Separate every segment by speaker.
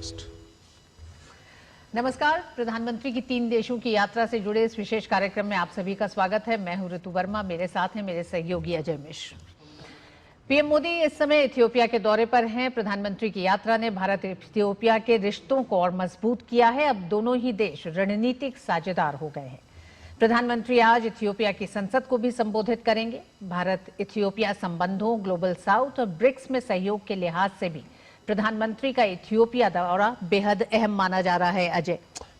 Speaker 1: Breakfast.
Speaker 2: नमस्कार। प्रधानमंत्री की 3 देशों की यात्रा से जुड़े इस विशेष कार्यक्रम में आप सभी का स्वागत है। मैं हूं ऋतु वर्मा, मेरे साथ हैं मेरे सहयोगी अजय मिश्र। पीएम मोदी इस समय इथियोपिया के दौरे पर हैं। प्रधानमंत्री की यात्रा ने भारत इथियोपिया के रिश्तों को और मजबूत किया है। अब दोनों ही देश रणनीतिक साझेदार हो गए हैं। प्रधानमंत्री आज इथियोपिया की संसद को भी संबोधित करेंगे। भारत इथियोपिया संबंधों, ग्लोबल साउथ और ब्रिक्स में सहयोग के लिहाज से भी प्रधानमंत्री का इथियोपिया दौरा बेहद अहम माना जा रहा है। अजय,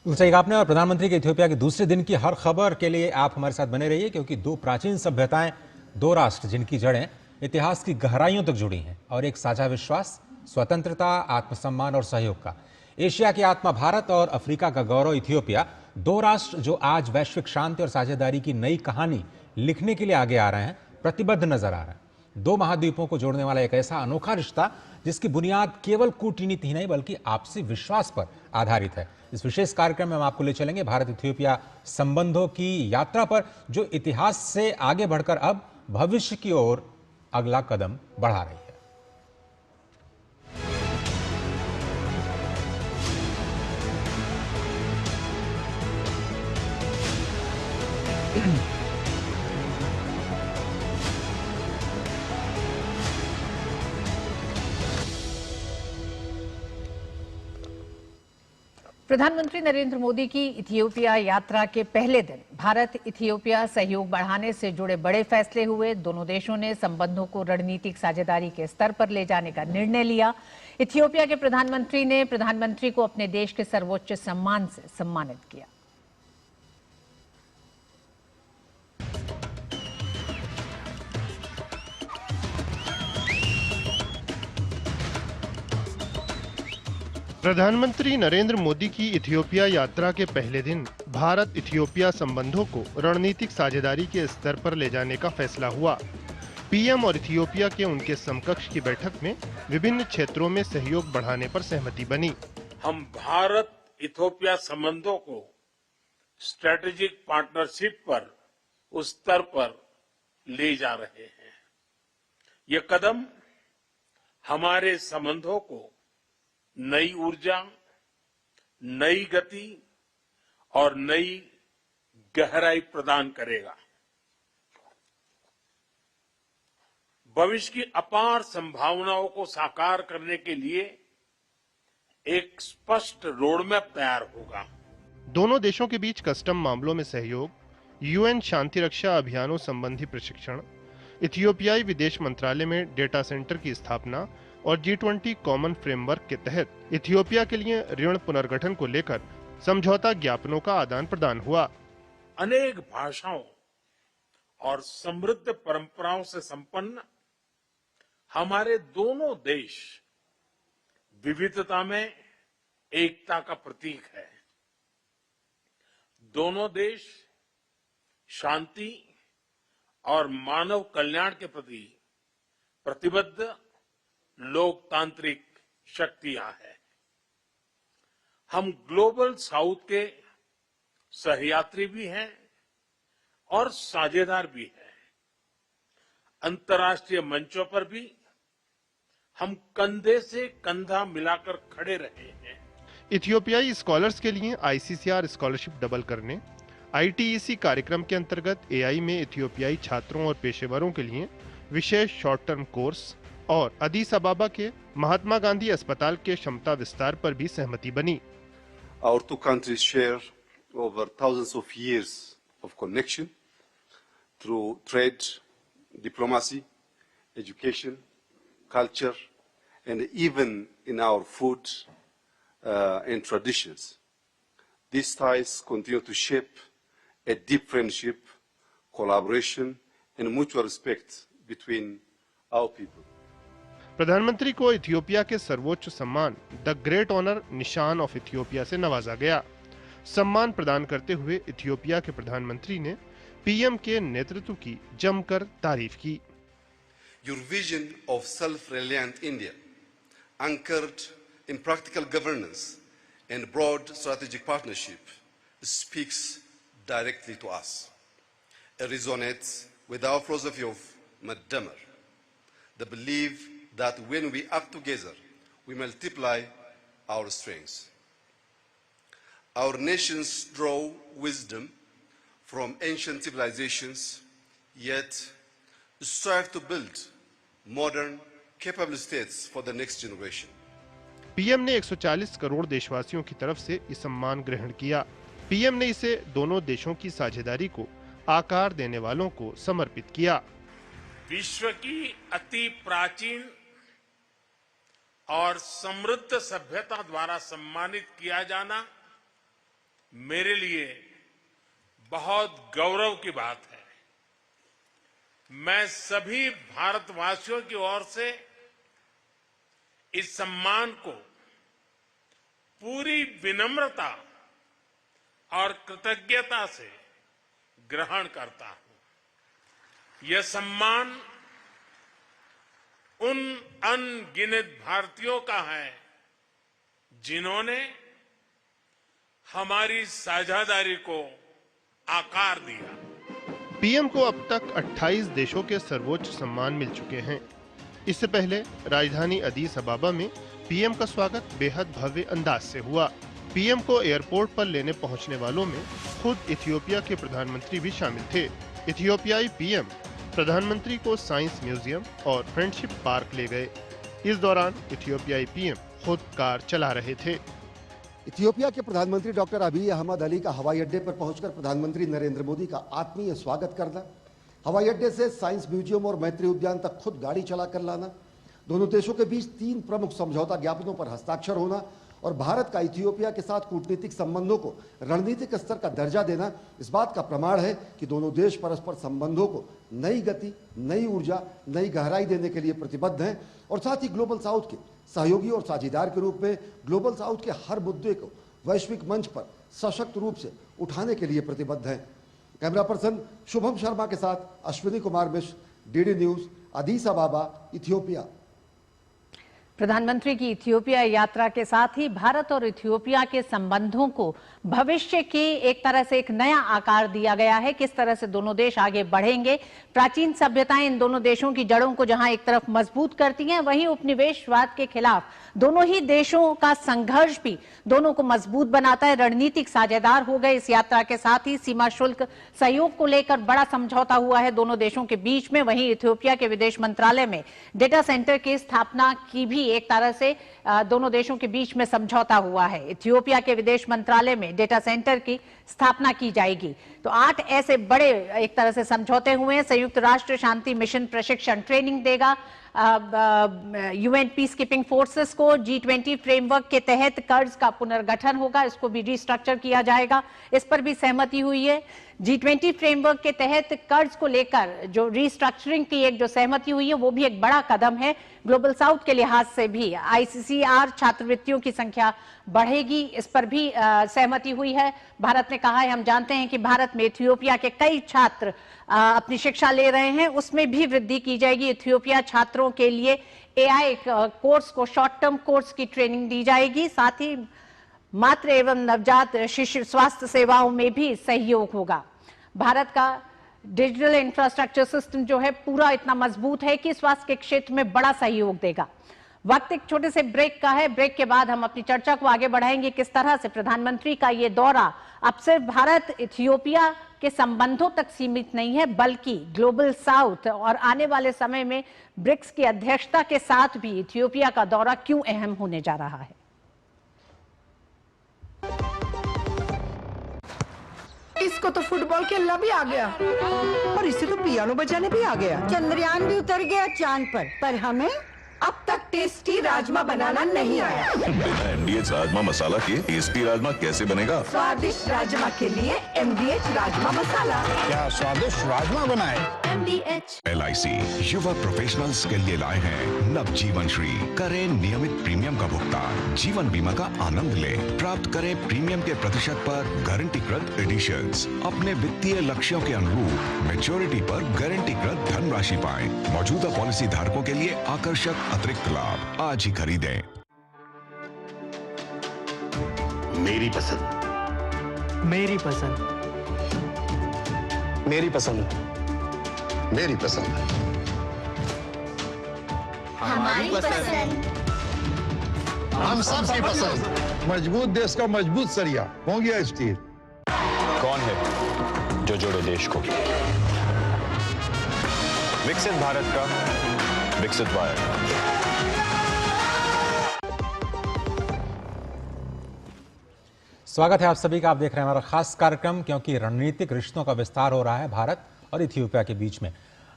Speaker 1: सही आपने। और प्रधानमंत्री के इथियोपिया के दूसरे दिन की हर खबर के लिए आप हमारे साथ बने रहिए, क्योंकि दो प्राचीन सभ्यताएं, दो राष्ट्र जिनकी जड़ें इतिहास की गहराइयों तक जुड़ी हैं और एक साझा विश्वास, स्वतंत्रता, आत्मसम्मान और सहयोग का। एशिया की आत्मा भारत और अफ्रीका का गौरव इथियोपिया, दो राष्ट्र जो आज वैश्विक शांति और साझेदारी की नई कहानी लिखने के लिए आगे आ रहे हैं, प्रतिबद्ध नजर आ रहे हैं। दो महाद्वीपों को जोड़ने वाला एक ऐसा अनोखा रिश्ता जिसकी बुनियाद केवल कूटनीति ही नहीं बल्कि आपसी विश्वास पर आधारित है। इस विशेष कार्यक्रम में हम आपको ले चलेंगे भारत इथियोपिया संबंधों की यात्रा पर, जो इतिहास से आगे बढ़कर अब भविष्य की ओर अगला कदम बढ़ा रही है।
Speaker 2: प्रधानमंत्री नरेंद्र मोदी की इथियोपिया यात्रा के पहले दिन भारत इथियोपिया सहयोग बढ़ाने से जुड़े बड़े फैसले हुए। दोनों देशों ने संबंधों को रणनीतिक साझेदारी के स्तर पर ले जाने का निर्णय लिया। इथियोपिया के प्रधानमंत्री ने प्रधानमंत्री को अपने देश के सर्वोच्च सम्मान से सम्मानित किया।
Speaker 3: प्रधानमंत्री नरेंद्र मोदी की इथियोपिया यात्रा के पहले दिन भारत इथियोपिया संबंधों को रणनीतिक साझेदारी के स्तर पर ले जाने का फैसला हुआ। पीएम और इथियोपिया के उनके समकक्ष की बैठक में विभिन्न क्षेत्रों में सहयोग बढ़ाने पर सहमति बनी।
Speaker 4: हम भारत इथियोपिया संबंधों को स्ट्रेटेजिक पार्टनरशिप पर उस स्तर पर ले जा रहे हैं। ये कदम हमारे संबंधों को नई ऊर्जा, नई गति और नई गहराई प्रदान करेगा। भविष्य की अपार संभावनाओं को साकार करने के लिए एक स्पष्ट रोडमैप तैयार होगा।
Speaker 3: दोनों देशों के बीच कस्टम मामलों में सहयोग, यूएन शांति रक्षा अभियानों संबंधी प्रशिक्षण, इथियोपियाई विदेश मंत्रालय में डेटा सेंटर की स्थापना और G20 कॉमन फ्रेमवर्क के तहत इथियोपिया के लिए ऋण पुनर्गठन को लेकर समझौता ज्ञापनों का आदान प्रदान हुआ।
Speaker 4: अनेक भाषाओं और समृद्ध परंपराओं से संपन्न हमारे दोनों देश विविधता में एकता का प्रतीक है। दोनों देश शांति और मानव कल्याण के प्रति प्रतिबद्ध लोकतांत्रिक शक्तियां हैं। हम ग्लोबल साउथ के सहयात्री भी हैं और साझेदार भी हैं। अंतर्राष्ट्रीय मंचों पर भी हम कंधे से कंधा मिलाकर खड़े रहे हैं।
Speaker 3: इथियोपियाई स्कॉलर्स के लिए आईसीसीआर स्कॉलरशिप डबल करने, आईटीईसी कार्यक्रम के अंतर्गत एआई में इथियोपियाई छात्रों और पेशेवरों के लिए विशेष शॉर्ट टर्म कोर्स और अदीस अबाबा के महात्मा गांधी अस्पताल के क्षमता विस्तार पर भी सहमति बनी।
Speaker 5: Our two countries share over thousands of years of connection through trade, diplomacy, education, culture, and even in our food and traditions. These ties continue to shape a deep friendship, collaboration, and mutual respect between our people.
Speaker 3: प्रधानमंत्री को Ethiopia के सर्वोच्च सम्मान the great honour निशान of Ethiopia से नवाजा गया। सम्मान प्रदान करते हुए इथियोपिया के प्रधानमंत्री ने पीएम के नेतृत्व की जमकर तारीफ की।
Speaker 5: Your vision of self-reliant India, anchored in practical governance and broad strategic partnership, speaks directly to us. It resonates with our philosophy of Madamar, the belief that when we act together, we multiply our strengths. Our nations draw wisdom from ancient civilizations, yet strive to build modern, capable states for the next generation.
Speaker 3: PM ने 140 करोड़ देशवासियों की तरफ से इस सम्मान ग्रहण किया। PM ने इसे दोनों देशों की साझेदारी को आकार देने वालों को समर्पित किया।
Speaker 4: विश्व की अति प्राचीन और समृद्ध सभ्यता द्वारा सम्मानित किया जाना मेरे लिए बहुत गौरव की बात है। मैं सभी भारतवासियों की ओर से इस सम्मान को पूरी विनम्रता और कृतज्ञता से ग्रहण करता हूं। यह सम्मान उन अनगिनत भारतीयों का है जिन्होंने हमारी साझेदारी को आकार दिया।
Speaker 3: पीएम को अब तक 28 देशों के सर्वोच्च सम्मान मिल चुके हैं। इससे पहले राजधानी अदीस अबाबा में पीएम का स्वागत बेहद भव्य अंदाज से हुआ। पीएम को एयरपोर्ट पर लेने पहुंचने वालों में खुद इथियोपिया के प्रधानमंत्री भी शामिल थे। इथियोपियाई पीएम प्रधानमंत्री को साइंस म्यूजियम और फ्रेंडशिप पार्क ले गए। इस दौरान इथियोपियाई पीएम खुद कार चला रहे थे।
Speaker 6: इथियोपिया के प्रधानमंत्री डॉक्टर अबी अहमद अली का हवाई अड्डे पर पहुंचकर प्रधानमंत्री नरेंद्र मोदी का आत्मीय स्वागत करना, हवाई अड्डे से साइंस म्यूजियम और मैत्री उद्यान तक खुद गाड़ी चलाकर लाना, दोनों देशों के बीच 3 प्रमुख समझौता ज्ञापनों पर हस्ताक्षर होना और भारत का इथियोपिया के साथ कूटनीतिक संबंधों को रणनीतिक स्तर का दर्जा देना इस बात का प्रमाण है कि दोनों देश परस्पर संबंधों को नई गति, नई ऊर्जा, नई गहराई देने के लिए प्रतिबद्ध हैं और साथ ही ग्लोबल साउथ के सहयोगी और साझेदार के रूप में ग्लोबल साउथ के हर मुद्दे को वैश्विक मंच पर सशक्त रूप से उठाने के लिए प्रतिबद्ध हैं। कैमरा पर्सन शुभम शर्मा के साथ Ashwini Kumar Mishra, DD news, अदीस अबाबा, Ethiopia.
Speaker 2: प्रधानमंत्री की इथियोपिया यात्रा के साथ ही भारत और इथियोपिया के संबंधों को भविष्य की एक तरह से एक नया आकार दिया गया है। किस तरह से दोनों देश आगे बढ़ेंगे। प्राचीन सभ्यताएं इन दोनों देशों की जड़ों को जहां एक तरफ मजबूत करती हैं, वहीं उपनिवेशवाद के खिलाफ दोनों ही देशों का संघर्ष भी दोनों को मजबूत बनाता है। रणनीतिक साझेदार हो गए। इस यात्रा के साथ ही सीमा शुल्क सहयोग को लेकर बड़ा समझौता हुआ है दोनों देशों के बीच में। वहीं इथियोपिया के विदेश मंत्रालय में डेटा सेंटर की स्थापना की भी एक तरह से दोनों देशों के बीच में समझौता हुआ है। इथियोपिया के विदेश मंत्रालय में डेटा सेंटर की स्थापना की जाएगी। तो 8 ऐसे बड़े एक तरह से समझौते हुए हैं। संयुक्त राष्ट्र शांति मिशन प्रशिक्षण ट्रेनिंग देगा यूएन पीस कीपिंग फोर्सेस को। G20 फ्रेमवर्क के तहत कर्ज का पुनर्गठन होगा, इसको भी रिस्ट्रक्चर किया जाएगा, इस पर भी सहमति हुई है। G20 फ्रेमवर्क के तहत कर्ज को लेकर जो रिस्ट्रक्चरिंग की एक जो सहमति हुई है वो भी एक बड़ा कदम है। ग्लोबल साउथ के लिहाज से भी ICCR छात्रवृत्तियों की संख्या बढ़ेगी, इस पर भी सहमति हुई है। भारत ने कहा है, हम जानते हैं कि भारत में इथियोपिया के कई छात्र अपनी शिक्षा ले रहे हैं, उसमें भी वृद्धि की जाएगी। इथियोपिया छात्रों के लिए AI कोर्स को, शॉर्ट टर्म कोर्स की ट्रेनिंग दी जाएगी। साथ ही मातृ एवं नवजात शिशु स्वास्थ्य सेवाओं में भी सहयोग होगा। भारत का डिजिटल इंफ्रास्ट्रक्चर सिस्टम जो है पूरा इतना मजबूत है कि स्वास्थ्य के क्षेत्र में बड़ा सहयोग देगा। वक्त एक छोटे से ब्रेक का है। ब्रेक के बाद हम अपनी चर्चा को आगे बढ़ाएंगे। किस तरह से प्रधानमंत्री का ये दौरा अब सिर्फ भारत इथियोपिया के संबंधों तक सीमित नहीं है, बल्कि ग्लोबल साउथ और आने वाले समय में ब्रिक्स की अध्यक्षता के साथ भी इथियोपिया का दौरा क्यों अहम होने जा रहा है।
Speaker 7: इसको तो फुटबॉल खेलना भी आ गया और इसे तो पियानो बजाने भी आ गया।
Speaker 8: चंद्रयान भी उतर गया चांद पर हमें
Speaker 7: अब तक टेस्टी राजमा बनाना नहीं आया।
Speaker 9: बिना MDH राजमा मसाला के टेस्टी राजमा कैसे बनेगा?
Speaker 7: स्वादिष्ट राजमा के लिए MDH राजमा मसाला।
Speaker 10: क्या स्वादिष्ट राजमा बनाए?
Speaker 8: MDH।
Speaker 9: LIC युवा प्रोफेशनल्स के लिए लाए हैं नव जीवन श्री। करें नियमित प्रीमियम का भुगतान, जीवन बीमा का आनंद लें, प्राप्त करें प्रीमियम के प्रतिशत पर गारंटीकृत एडिशंस। अपने वित्तीय लक्ष्यों के अनुरूप मैच्योरिटी पर गारंटीकृत धनराशि पाएं। मौजूदा पॉलिसी धारकों के लिए आकर्षक अतिरिक्त लाभ। आज ही खरीदें।
Speaker 10: मेरी पसंद,
Speaker 11: मेरी पसंद,
Speaker 10: मेरी पसंद, मेरी पसंद,
Speaker 8: हमारी पसंद,
Speaker 10: हम सबकी पसंद।
Speaker 11: मजबूत देश का मजबूत सरिया हो गया स्टील।
Speaker 12: कौन है जो जोड़े देश को? विकसित भारत का विकसित भारत।
Speaker 1: स्वागत है आप सभी का। आप देख रहे हैं हमारा खास कार्यक्रम, क्योंकि रणनीतिक रिश्तों का विस्तार हो रहा है भारत और इथियोपिया के बीच में।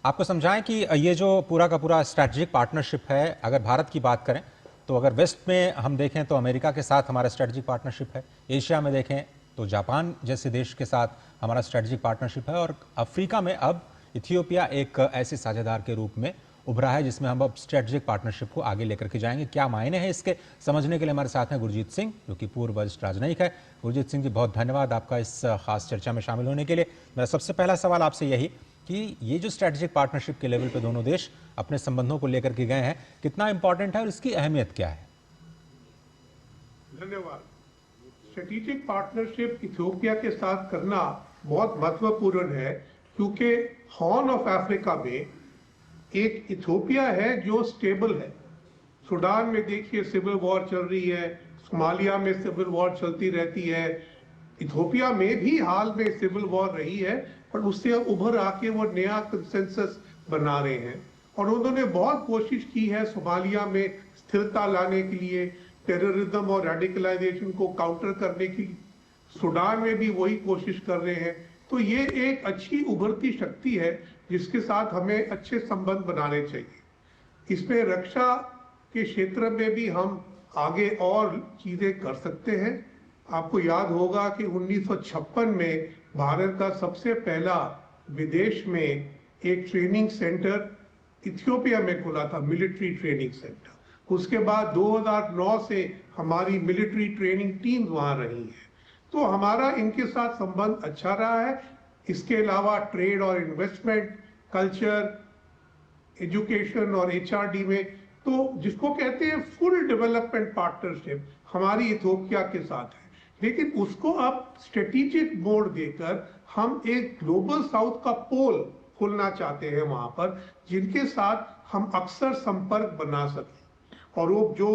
Speaker 1: आपको समझाएं कि ये जो पूरा का पूरा स्ट्रैटेजिक पार्टनरशिप है, अगर भारत की बात करें तो अगर वेस्ट में हम देखें तो अमेरिका के साथ हमारा स्ट्रैटेजिक पार्टनरशिप है, एशिया में देखें तो जापान जैसे देश के साथ हमारा स्ट्रैटेजिक पार्टनरशिप है, और अफ्रीका में अब इथियोपिया एक ऐसे साझेदार के रूप में उभरा है जिसमें हम अब स्ट्रैटेजिक पार्टनरशिप को आगे लेकर के जाएंगे। क्या मायने हैं इसके समझने के लिए हमारे साथ हैं गुरजीत सिंह, जो कि पूर्व वरिष्ठ राजनयिक है। गुरजीत सिंह जी, बहुत धन्यवाद आपका इस खास चर्चा में शामिल होने के लिए। मेरा सबसे पहला सवाल आपसे यही कि ये जो स्ट्रैटेजिक पार्टनरशिप के लेवल पे दोनों देश अपने संबंधों को लेकर के गए हैं, कितना इंपॉर्टेंट है और इसकी अहमियत क्या है?
Speaker 13: धन्यवाद। स्ट्रेटेजिक पार्टनरशिप इथियोपिया के साथ करना बहुत महत्वपूर्ण है, क्योंकि हॉर्न ऑफ अफ्रीका में एक इथियोपिया है जो स्टेबल है। सूडान में देखिए सिविल वॉर चल रही है, सोमालिया में सिविल वॉर चलती रहती है, इथियोपिया में भी हाल में सिविल वॉर रही है, पर उससे उभर आके वो नया कंसेंसस बना रहे हैं। और उन्होंने बहुत कोशिश की है सोमालिया में स्थिरता लाने के लिए, टेररिज्म और रेडिकलाइजेशन को काउंटर करने की। सूडान में भी वही कोशिश कर रहे हैं। तो ये एक अच्छी उभरती शक्ति है जिसके साथ हमें अच्छे संबंध बनाने चाहिए। इसमें रक्षा के क्षेत्र में भी हम आगे और चीजें कर सकते हैं। आपको याद होगा कि 1956 में भारत का सबसे पहला विदेश में एक ट्रेनिंग सेंटर इथियोपिया में खुला था, मिलिट्री ट्रेनिंग सेंटर। उसके बाद 2009 से हमारी मिलिट्री ट्रेनिंग टीम वहां रही है। तो हमारा इनके साथ संबंध अच्छा रहा है। इसके अलावा ट्रेड और इन्वेस्टमेंट, कल्चर, एजुकेशन और एचआरडी में, तो जिसको कहते हैं फुल डेवलपमेंट पार्टनरशिप हमारी इथियोपिया के साथ है। लेकिन उसको अब स्ट्रेटेजिक मोड देकर हम एक ग्लोबल साउथ का पोल खोलना चाहते हैं वहां पर, जिनके साथ हम अक्सर संपर्क बना सकें। और वो जो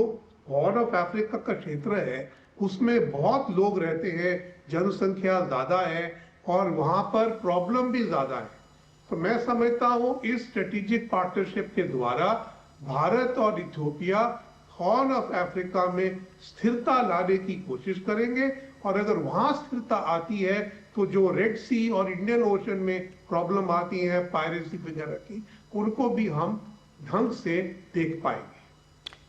Speaker 13: हॉर्न ऑफ अफ्रीका का क्षेत्र है उसमें बहुत लोग रहते हैं, जनसंख्या ज्यादा है और वहां पर प्रॉब्लम भी ज्यादा है। तो मैं समझता हूं इस स्ट्रेटेजिक पार्टनरशिप के द्वारा भारत और इथियोपिया हॉर्न ऑफ अफ्रीका में स्थिरता लाने की कोशिश करेंगे, और अगर वहां स्थिरता आती है तो जो रेड सी और इंडियन ओशन में प्रॉब्लम आती है पायरेसी वगैरह की, उनको भी हम ढंग से देख पाएंगे।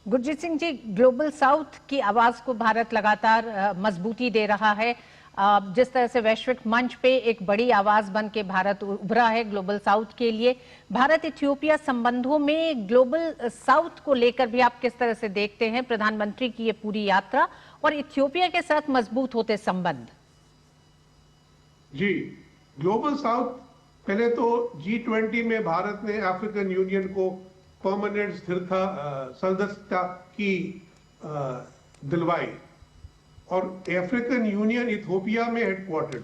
Speaker 2: गुरजीत सिंह जी, ग्लोबल साउथ की आवाज को भारत लगातार मजबूती दे रहा है। जिस तरह से वैश्विक मंच पे एक बड़ी आवाज बन के भारत उभरा है ग्लोबल साउथ के लिए, भारत इथियोपिया संबंधों में ग्लोबल साउथ को लेकर भी आप किस तरह से देखते हैं प्रधानमंत्री की ये पूरी यात्रा और इथियोपिया के साथ मजबूत होते संबंध?
Speaker 13: जी, ग्लोबल साउथ, पहले तो G20 में भारत ने अफ्रीकन यूनियन को परमानेंट स्थिरता सदस्यता की दिलवाई, और अफ्रीकन यूनियन इथियोपिया में हेडक्वार्टर्ड।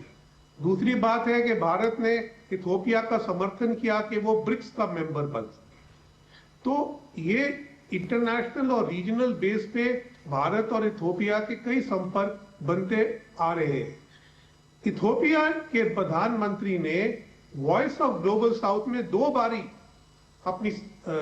Speaker 13: दूसरी बात है कि भारत ने इथियोपिया का समर्थन किया कि वो ब्रिक्स का मेंबर बन सके। तो ये इंटरनेशनल और रीजनल बेस पे भारत और इथियोपिया के कई संपर्क बनते आ रहे हैं। इथियोपिया के प्रधानमंत्री ने वॉइस ऑफ ग्लोबल साउथ में 2 बारी अपनी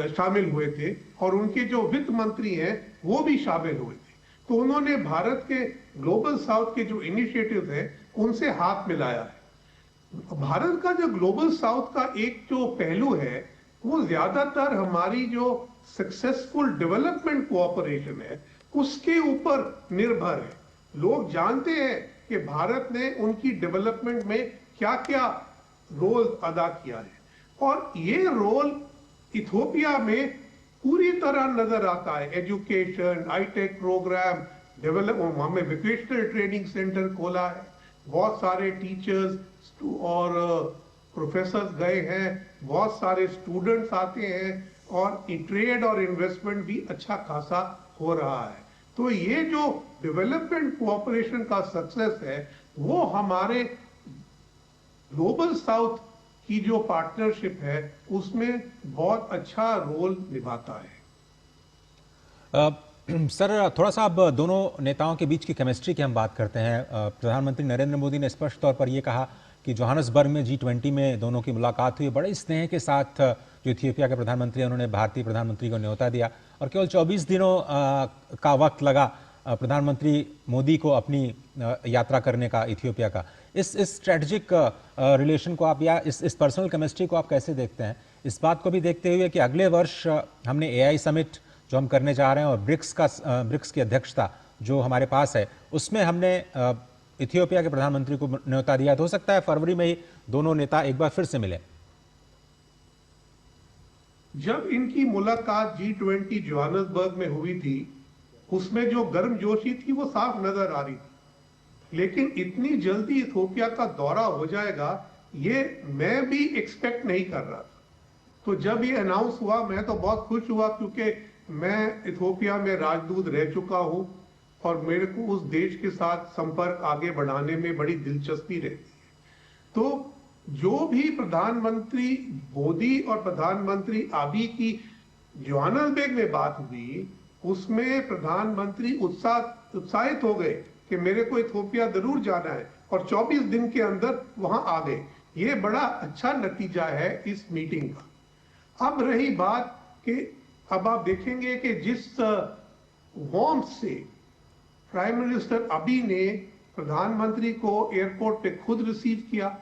Speaker 13: शामिल हुए थे, और उनके जो वित्त मंत्री हैं वो भी शामिल हुए थे। तो उन्होंने भारत के ग्लोबल साउथ के जो इनिशिएटिव हैं उनसे हाथ मिलाया है। भारत का जो ग्लोबल साउथ का एक जो पहलू है वो ज्यादातर हमारी जो सक्सेसफुल डेवलपमेंट कोऑपरेशन है उसके ऊपर निर्भर है। लोग जानते हैं कि भारत ने उनकी डेवलपमेंट में क्या क्या रोल अदा किया है, और ये रोल इथियोपिया में पूरी तरह नजर आता है। एजुकेशन, हाईटेक प्रोग्राम डेवलप, हमें वोकेशनल ट्रेनिंग सेंटर खोला है, बहुत सारे टीचर्स और प्रोफेसर्स गए हैं, बहुत सारे स्टूडेंट्स आते हैं, और ट्रेड और इन्वेस्टमेंट भी अच्छा खासा हो रहा है। तो ये जो डेवलपमेंट कोऑपरेशन का सक्सेस है वो हमारे ग्लोबल साउथ की जो पार्टनरशिप है उसमें बहुत अच्छा रोल निभाता है।
Speaker 1: सर, थोड़ा सा अब दोनों नेताओं के बीच की केमिस्ट्री की हम बात करते हैं। प्रधानमंत्री नरेंद्र मोदी ने स्पष्ट तौर पर यह कहा कि जोहान्सबर्ग में G20 में दोनों की मुलाकात हुई। बड़े स्नेह के साथ जो इथियोपिया के प्रधानमंत्री हैं उन्होंने भारतीय प्रधानमंत्री को न्योता दिया और केवल 24 दिनों का वक्त लगा प्रधानमंत्री मोदी को अपनी यात्रा करने का इथियोपिया का। इस स्ट्रेटेजिक रिलेशन को आप या इस पर्सनल केमिस्ट्री को आप कैसे देखते हैं? इस बात को भी देखते हुए कि अगले वर्ष हमने AI समिट जो हम करने जा रहे हैं और ब्रिक्स की अध्यक्षता जो हमारे पास है उसमें हमने इथियोपिया के प्रधानमंत्री को न्योता दिया। तो हो सकता है फरवरी में ही दोनों नेता एक बार फिर से मिले।
Speaker 13: जब इनकी मुलाकात G20 जोहान्सबर्ग में हुई थी उसमें जो गर्मजोशी थी वो साफ नजर आ रही थी, लेकिन इतनी जल्दी इथियोपिया का दौरा हो जाएगा ये मैं भी एक्सपेक्ट नहीं कर रहा था। तो जब ये अनाउंस हुआ मैं तो बहुत खुश हुआ, क्योंकि मैं इथियोपिया में राजदूत रह चुका हूं और मेरे को उस देश के साथ संपर्क आगे बढ़ाने में बड़ी दिलचस्पी रहती है। तो जो भी प्रधानमंत्री मोदी और प्रधानमंत्री आबी की जोहान्सबर्ग में बात हुई उसमें प्रधानमंत्री उत्साहित हो गए कि मेरे को इथियोपिया जरूर जाना है और 24 दिन के अंदर वहां आ गए। ये बड़ा अच्छा नतीजा है इस मीटिंग का। अब रही बात कि अब आप देखेंगे कि जिस वार्मथ से प्राइम मिनिस्टर अबी ने प्रधानमंत्री को एयरपोर्ट पे खुद रिसीव किया,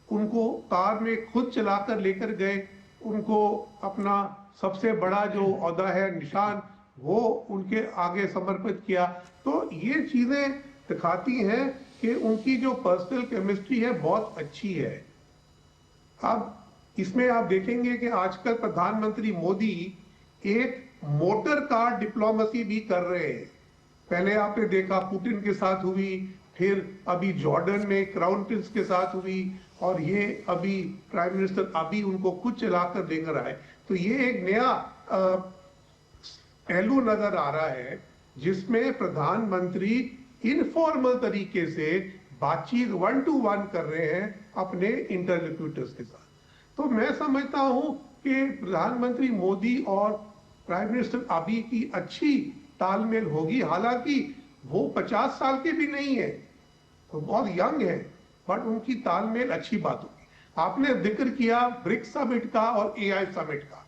Speaker 13: उनको कार में खुद चलाकर लेकर गए, उनको अपना सबसे बड़ा जो ओहदा है निशान वो उनके आगे समर्पित किया। तो ये चीजें दिखाती हैं कि उनकी जो पर्सनल केमिस्ट्री है बहुत अच्छी है। अब इसमें आप देखेंगे कि आजकल प्रधानमंत्री मोदी एक मोटर कार डिप्लोमेसी भी कर रहे हैं। पहले आपने देखा पुतिन के साथ हुई, फिर अभी जॉर्डन में क्राउन प्रिंस के साथ हुई और ये अभी प्राइम मिनिस्टर अभी उनको खुद चलाकर लेकर आए। तो ये एक नया पहलू नजर आ रहा है जिसमें प्रधानमंत्री इनफॉर्मल तरीके से बातचीत 1-to-1 कर रहे हैं अपने इंटरलोक्यूटर्स के साथ। तो मैं समझता हूं कि प्रधानमंत्री मोदी और प्राइम मिनिस्टर अबी की अच्छी तालमेल होगी। हालांकि वो 50 साल के भी नहीं है, तो बहुत यंग है, बट उनकी तालमेल अच्छी बात होगी। आपने जिक्र किया ब्रिक्स समिट का और AI समिट का।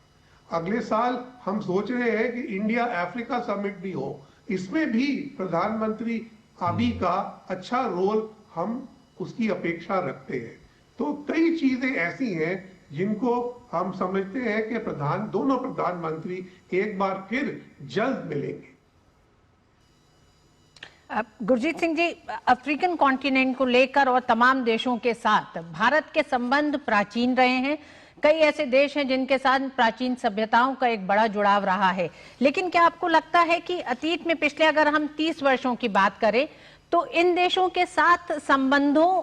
Speaker 13: अगले साल हम सोच रहे हैं कि इंडिया अफ्रीका समिट भी हो, इसमें भी प्रधानमंत्री अबी का अच्छा रोल हम उसकी अपेक्षा रखते हैं। तो कई चीजें ऐसी हैं जिनको हम समझते हैं कि दोनों प्रधानमंत्री एक बार फिर जल्द मिलेंगे।
Speaker 2: गुरजीत सिंह जी, अफ्रीकन कॉन्टिनेंट को लेकर और तमाम देशों के साथ भारत के संबंध प्राचीन रहे हैं। कई ऐसे देश हैं जिनके साथ प्राचीन सभ्यताओं का एक बड़ा जुड़ाव रहा है, लेकिन क्या आपको लगता है कि अतीत में पिछले अगर हम 30 वर्षों की बात करें तो इन देशों के साथ संबंधों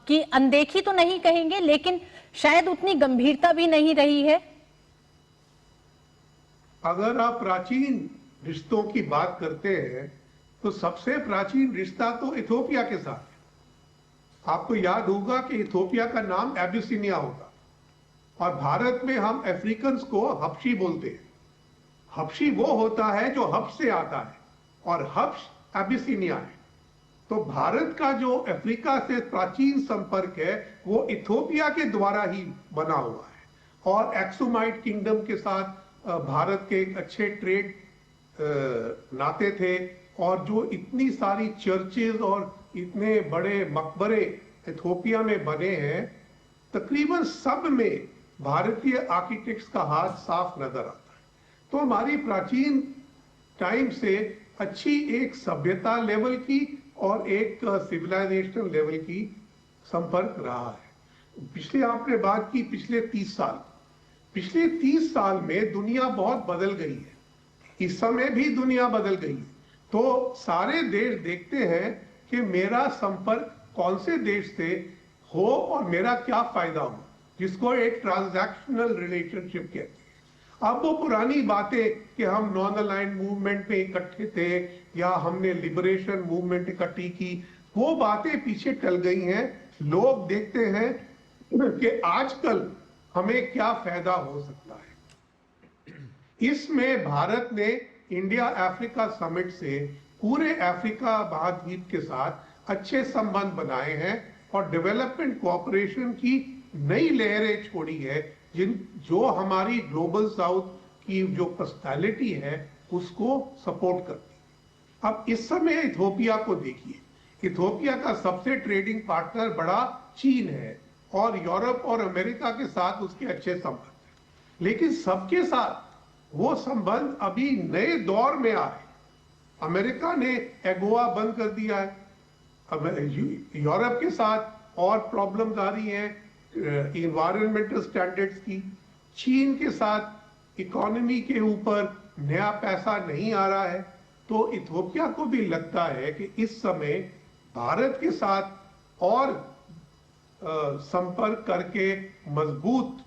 Speaker 2: की अनदेखी तो नहीं कहेंगे, लेकिन शायद उतनी गंभीरता भी नहीं रही है?
Speaker 13: अगर आप प्राचीन रिश्तों की बात करते हैं तो सबसे प्राचीन रिश्ता तो इथियोपिया के साथ है। आपको याद होगा कि इथियोपिया का नाम एबिसिनिया होगा और भारत में हम अफ्रीकन को हबशी बोलते हैं। हबशी वो होता है जो हब्श से आता है और हब्श एबिसिनिया है। तो भारत का जो अफ्रीका से प्राचीन संपर्क है वो इथियोपिया के द्वारा ही बना हुआ है और एक्सुमाइट किंगडम के साथ भारत के अच्छे ट्रेड नाते थे और जो इतनी सारी चर्चेज और इतने बड़े मकबरे इथियोपिया में बने हैं, तकरीबन सब में भारतीय आर्किटेक्ट्स का हाथ साफ नजर आता है। तो हमारी प्राचीन टाइम से अच्छी एक सभ्यता लेवल की और एक सिविलाइजेशन लेवल की संपर्क रहा है। पिछले आपने बात की पिछले 30 साल में दुनिया बहुत बदल गई है। इस समय भी दुनिया बदल गई है। तो सारे देश देखते हैं कि मेरा संपर्क कौन से देश से हो और मेरा क्या फायदा हो, जिसको एक ट्रांजैक्शनल रिलेशनशिप कहते हैं। अब वो पुरानी बातें कि हम नॉन अलाइंड मूवमेंट में इकट्ठे थे या हमने लिबरेशन मूवमेंट इकट्ठी की, वो बातें पीछे टल गई हैं। लोग देखते हैं कि आजकल हमें क्या फायदा हो सकता है। इसमें भारत ने इंडिया अफ्रीका समिट से पूरे अफ्रीका महाद्वीप के साथ अच्छे संबंध बनाए हैं और डेवलपमेंट कोऑपरेशन की नई लहरें छोड़ी है, जो हमारी ग्लोबल साउथ की जो पर्सनालिटी है उसको सपोर्ट करती है। अब इस समय इथियोपिया को देखिए, इथियोपिया का सबसे ट्रेडिंग पार्टनर बड़ा चीन है और यूरोप और अमेरिका के साथ उसके अच्छे संबंध हैं, लेकिन सबके साथ वो संबंध अभी नए दौर में आए। अमेरिका ने एगोआ बंद कर दिया है, यूरोप के साथ और प्रॉब्लम्स आ रही हैं इन्वायरमेंटल स्टैंडर्ड्स की, चीन के साथ इकोनॉमी के ऊपर नया पैसा नहीं आ रहा है। तो इथियोपिया को भी लगता है कि इस समय भारत के साथ और संपर्क करके मजबूत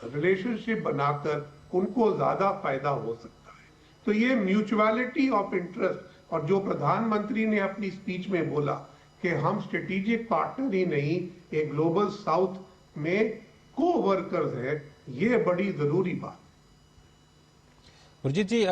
Speaker 13: रिलेशनशिप बनाकर उनको ज्यादा फायदा हो सकता है। तो ये म्यूचुअलिटी ऑफ इंटरेस्ट, और जो प्रधानमंत्री ने अपनी स्पीच में बोला कि हम स्ट्रेटेजिक पार्टनर ही नहीं एक ग्लोबल साउथ में को वर्कर्स है, ये बड़ी जरूरी बात।
Speaker 1: गुरजीत जी,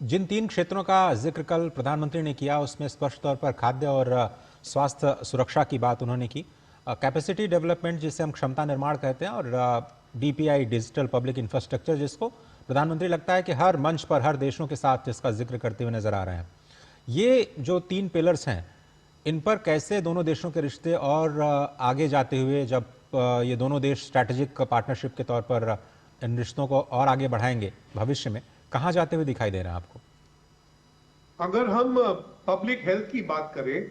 Speaker 1: जिन 3 क्षेत्रों का जिक्र कल प्रधानमंत्री ने किया उसमें स्पष्ट तौर पर खाद्य और स्वास्थ्य सुरक्षा की बात उन्होंने की, कैपेसिटी डेवलपमेंट जिसे हम क्षमता निर्माण कहते हैं, और डीपीआई डिजिटल पब्लिक इंफ्रास्ट्रक्चर जिसको प्रधानमंत्री लगता है कि हर मंच पर हर देशों के साथ इसका जिक्र करते हुए नजर आ रहे हैं। ये जो 3 पिलर्स हैं, इन पर कैसे दोनों देशों के रिश्ते और आगे जाते हुए, जब ये दोनों देश स्ट्रैटेजिक पार्टनरशिप के तौर पर इन रिश्तों को और आगे बढ़ाएंगे, भविष्य में कहां जाते हुए दिखाई दे रहा है आपको?
Speaker 13: अगर हम पब्लिक हेल्थ की बात करें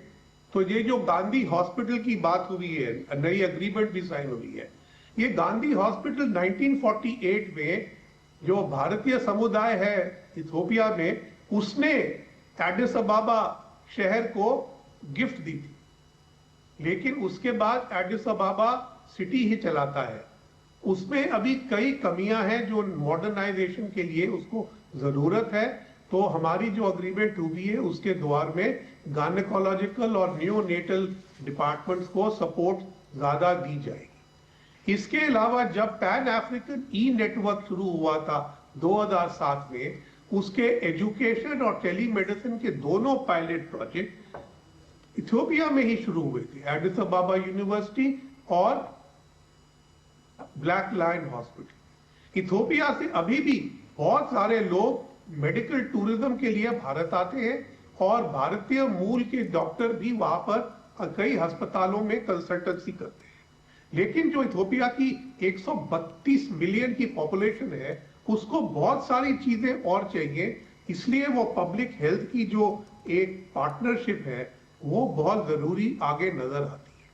Speaker 13: तो ये जो गांधी हॉस्पिटल की बात हुई है, नई एग्रीमेंट भी साइन हुई है। ये गांधी हॉस्पिटल 1948 में जो भारतीय समुदाय है इथियोपिया में, उसने एडिस अबाबा शहर को गिफ्ट दी थी, लेकिन उसके बाद एडिस अबाबा सिटी ही चलाता है। उसमें अभी कई कमियां हैं जो मॉडर्नाइजेशन के लिए उसको जरूरत है। तो हमारी जो अग्रीमेंट हुई है उसके द्वार में गायनेकोलॉजिकल और न्यूनेटल डिपार्टमेंट्स को सपोर्ट ज्यादा दी जाएगी। इसके अलावा जब पैन अफ्रीकन ई नेटवर्क शुरू हुआ था 2007 में, उसके एजुकेशन और टेलीमेडिसिन के दोनों पायलट प्रोजेक्ट इथियोपिया में ही शुरू हुए थे, एडिस अबाबा यूनिवर्सिटी और ब्लैक लायन हॉस्पिटल। इथियोपिया से अभी भी बहुत सारे लोग मेडिकल टूरिज्म के लिए भारत आते हैं और भारतीय मूल के डॉक्टर भी वहां पर कई अस्पतालों में कंसल्टेंसी करते हैं। लेकिन जो इथियोपिया की 132 मिलियन की पॉपुलेशन है, उसको बहुत सारी चीजें और चाहिए, इसलिए वो पब्लिक हेल्थ की जो एक पार्टनरशिप है वो बहुत जरूरी आगे नजर आती है।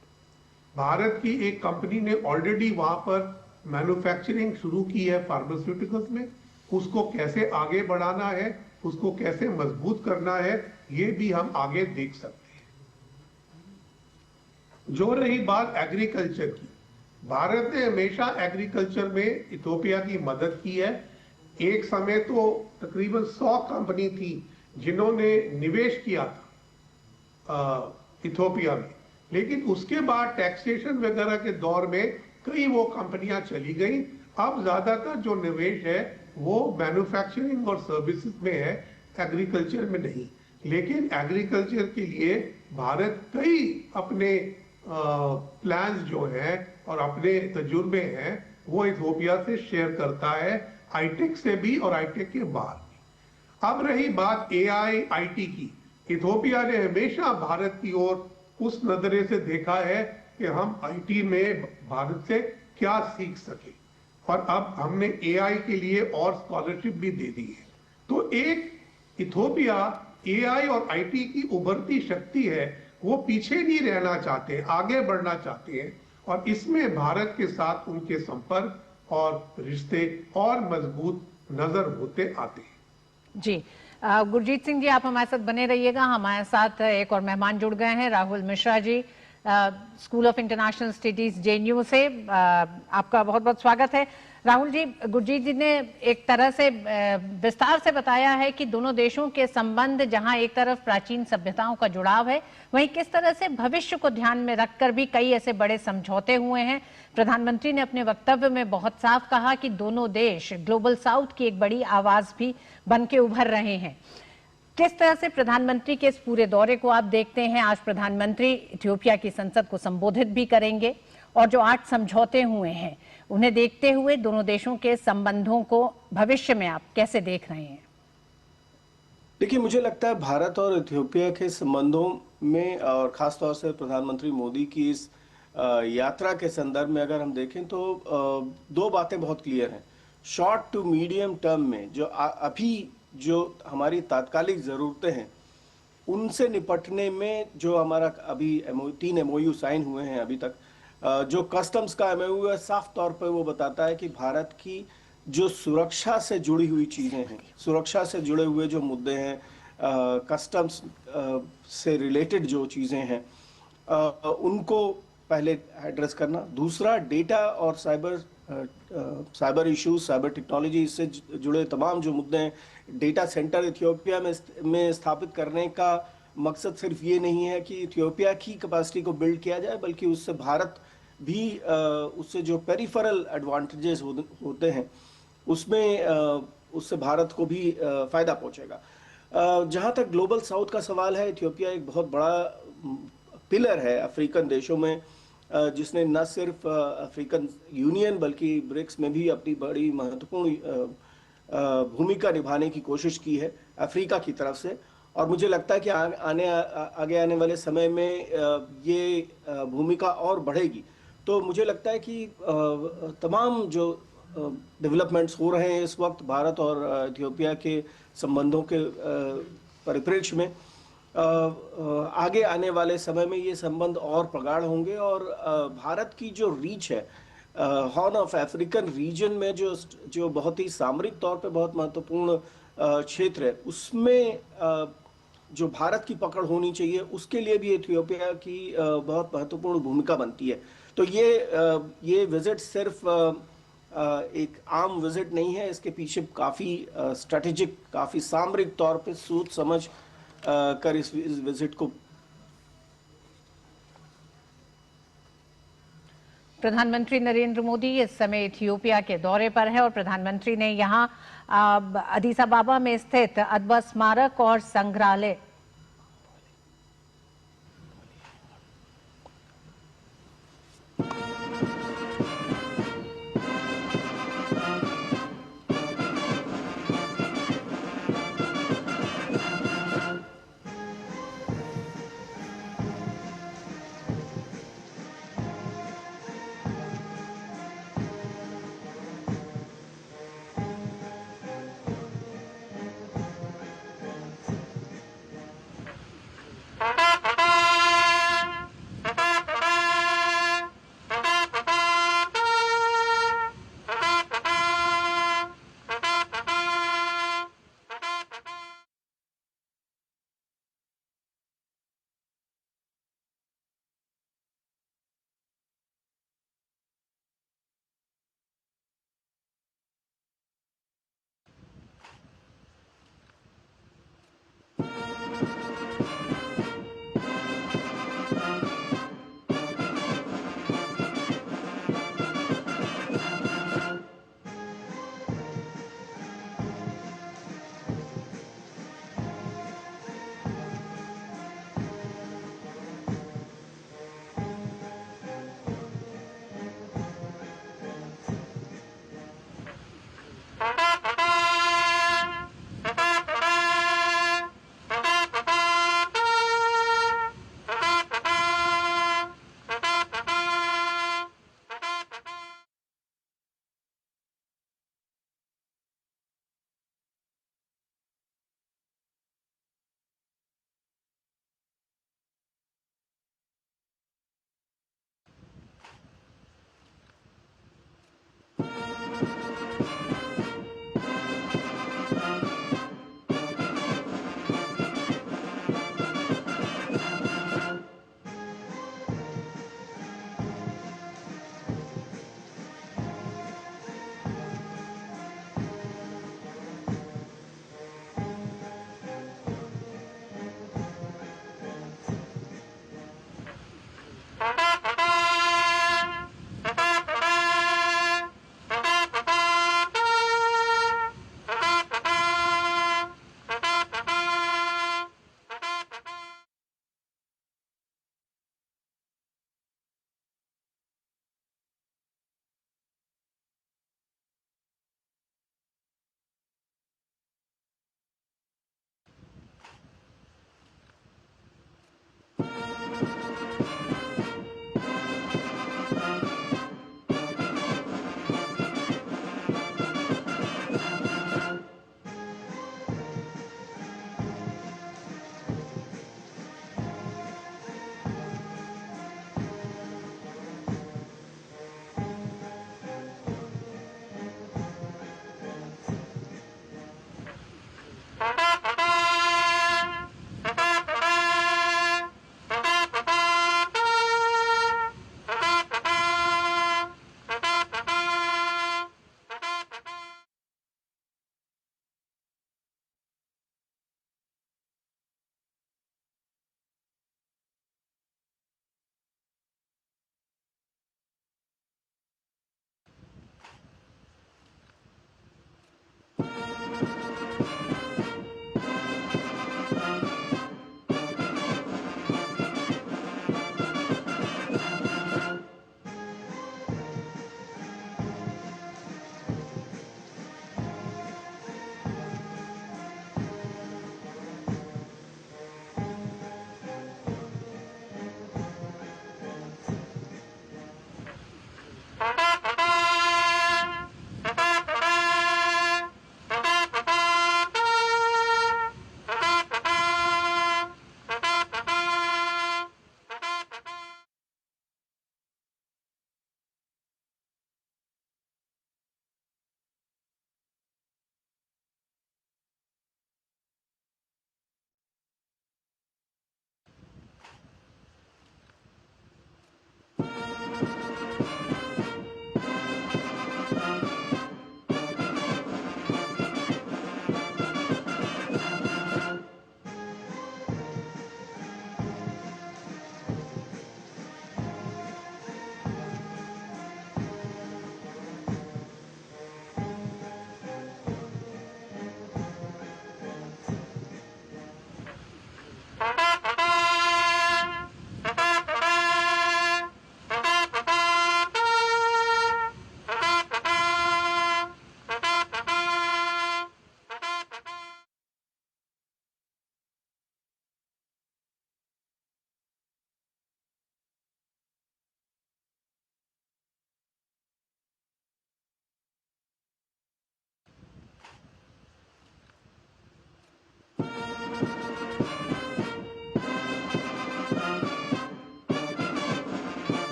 Speaker 13: भारत की एक कंपनी ने ऑलरेडी वहां पर मैन्युफैक्चरिंग शुरू की है फार्मास्यूटिकल्स में, उसको कैसे आगे बढ़ाना है, उसको कैसे मजबूत करना है, ये भी हम आगे देख सकते हैं। जो रही बात एग्रीकल्चर की, भारत ने हमेशा एग्रीकल्चर में इथियोपिया की मदद की है। एक समय तो तकरीबन 100 कंपनी थी जिन्होंने निवेश किया था इथियोपिया में, लेकिन उसके बाद टैक्सेशन वगैरह के दौर में कई वो कंपनियां चली गई। अब ज्यादातर जो निवेश है वो मैन्युफैक्चरिंग और सर्विसेज में है, एग्रीकल्चर में नहीं। लेकिन एग्रीकल्चर के लिए भारत कई अपने प्लान्स जो हैं और अपने तजुर्बे हैं वो इथियोपिया से शेयर करता है, आईटेक से भी और आईटेक के बाहर भी। अब रही बात एआई आईटी की, इथियोपिया ने हमेशा भारत की ओर उस नजरे से देखा है कि हम आईटी में भारत से क्या सीख सके, और अब हमने एआई के लिए और स्कॉलरशिप भी दे दी है। तो एक इथियोपिया एआई और आईटी की उभरती शक्ति है, वो पीछे नहीं रहना चाहते, आगे बढ़ना चाहते हैं, और इसमें भारत के साथ उनके संपर्क और रिश्ते और मजबूत नजर होते आते हैं।
Speaker 2: जी, गुरजीत सिंह जी, आप हमारे साथ बने रहिएगा। हमारे साथ एक और मेहमान जुड़ गए हैं, Rahul Mishra ji, school of international studies JNU से। आपका बहुत बहुत स्वागत है। राहुल जी, गुरजीत जी ने एक तरह से विस्तार से बताया है कि दोनों देशों के संबंध जहां एक तरफ प्राचीन सभ्यताओं का जुड़ाव है, वहीं किस तरह से भविष्य को ध्यान में रखकर भी कई ऐसे बड़े समझौते हुए हैं। प्रधानमंत्री ने अपने वक्तव्य में बहुत साफ कहा कि दोनों देश ग्लोबल साउथ की एक बड़ी आवाज भी बन के उभर रहे हैं। किस तरह से प्रधानमंत्री के इस पूरे दौरे को आप देखते हैं? आज प्रधानमंत्री इथियोपिया की संसद को संबोधित भी करेंगे और जो 8 समझौते हुए हैं उन्हें देखते हुए दोनों देशों के संबंधों को भविष्य में आप कैसे देख रहे हैं?
Speaker 14: देखिए, मुझे लगता है भारत और इथियोपिया के संबंधों में और खासतौर से प्रधानमंत्री मोदी की इस यात्रा के संदर्भ में अगर हम देखें तो 2 बातें बहुत क्लियर हैं। शॉर्ट टू मीडियम टर्म में जो अभी जो हमारी तात्कालिक ज़रूरतें हैं उनसे निपटने में जो हमारा अभी 3 MOU साइन हुए हैं अभी तक, जो कस्टम्स का MOU है, साफ तौर पर वो बताता है कि भारत की जो सुरक्षा से जुड़ी हुई चीज़ें हैं, सुरक्षा से जुड़े हुए जो मुद्दे हैं, कस्टम्स से रिलेटेड जो चीज़ें हैं, उनको पहले एड्रेस करना। दूसरा, डेटा और साइबर इश्यूज, साइबर टेक्नोलॉजी, इससे जुड़े तमाम जो मुद्दे हैं, डेटा सेंटर इथियोपिया में स्थापित करने का मकसद सिर्फ ये नहीं है कि इथियोपिया की कैपेसिटी को बिल्ड किया जाए, बल्कि उससे भारत भी उससे जो पेरिफेरल एडवांटेजेस होते हैं उसमें उससे भारत को भी फायदा पहुंचेगा। जहां तक ग्लोबल साउथ का सवाल है, इथियोपिया एक बहुत बड़ा पिलर है अफ्रीकन देशों में, जिसने न सिर्फ अफ्रीकन यूनियन बल्कि ब्रिक्स में भी अपनी बड़ी महत्वपूर्ण भूमिका निभाने की कोशिश की है अफ्रीका की तरफ से। और मुझे लगता है कि आगे आने वाले समय में ये भूमिका और बढ़ेगी। तो मुझे लगता है कि तमाम जो डेवलपमेंट्स हो रहे हैं इस वक्त भारत और इथियोपिया के संबंधों के परिप्रेक्ष्य में, आगे आने वाले समय में ये संबंध और प्रगाढ़ होंगे और भारत की जो रीच है हॉर्न ऑफ अफ्रीकन रीजन में, जो बहुत ही सामरिक तौर पे बहुत महत्वपूर्ण क्षेत्र है, उसमें जो भारत की पकड़ होनी चाहिए, उसके लिए भी इथियोपिया की बहुत महत्वपूर्ण भूमिका बनती है। तो ये विजिट सिर्फ एक आम विजिट नहीं है, इसके पीछे काफ़ी स्ट्रेटेजिक, काफ़ी सामरिक तौर पे सोच समझ कर इस विजिट को।
Speaker 2: प्रधानमंत्री नरेंद्र मोदी इस समय इथियोपिया के दौरे पर है और प्रधानमंत्री ने यहाँ अदीस अबाबा में स्थित अदबा स्मारक और संग्रहालय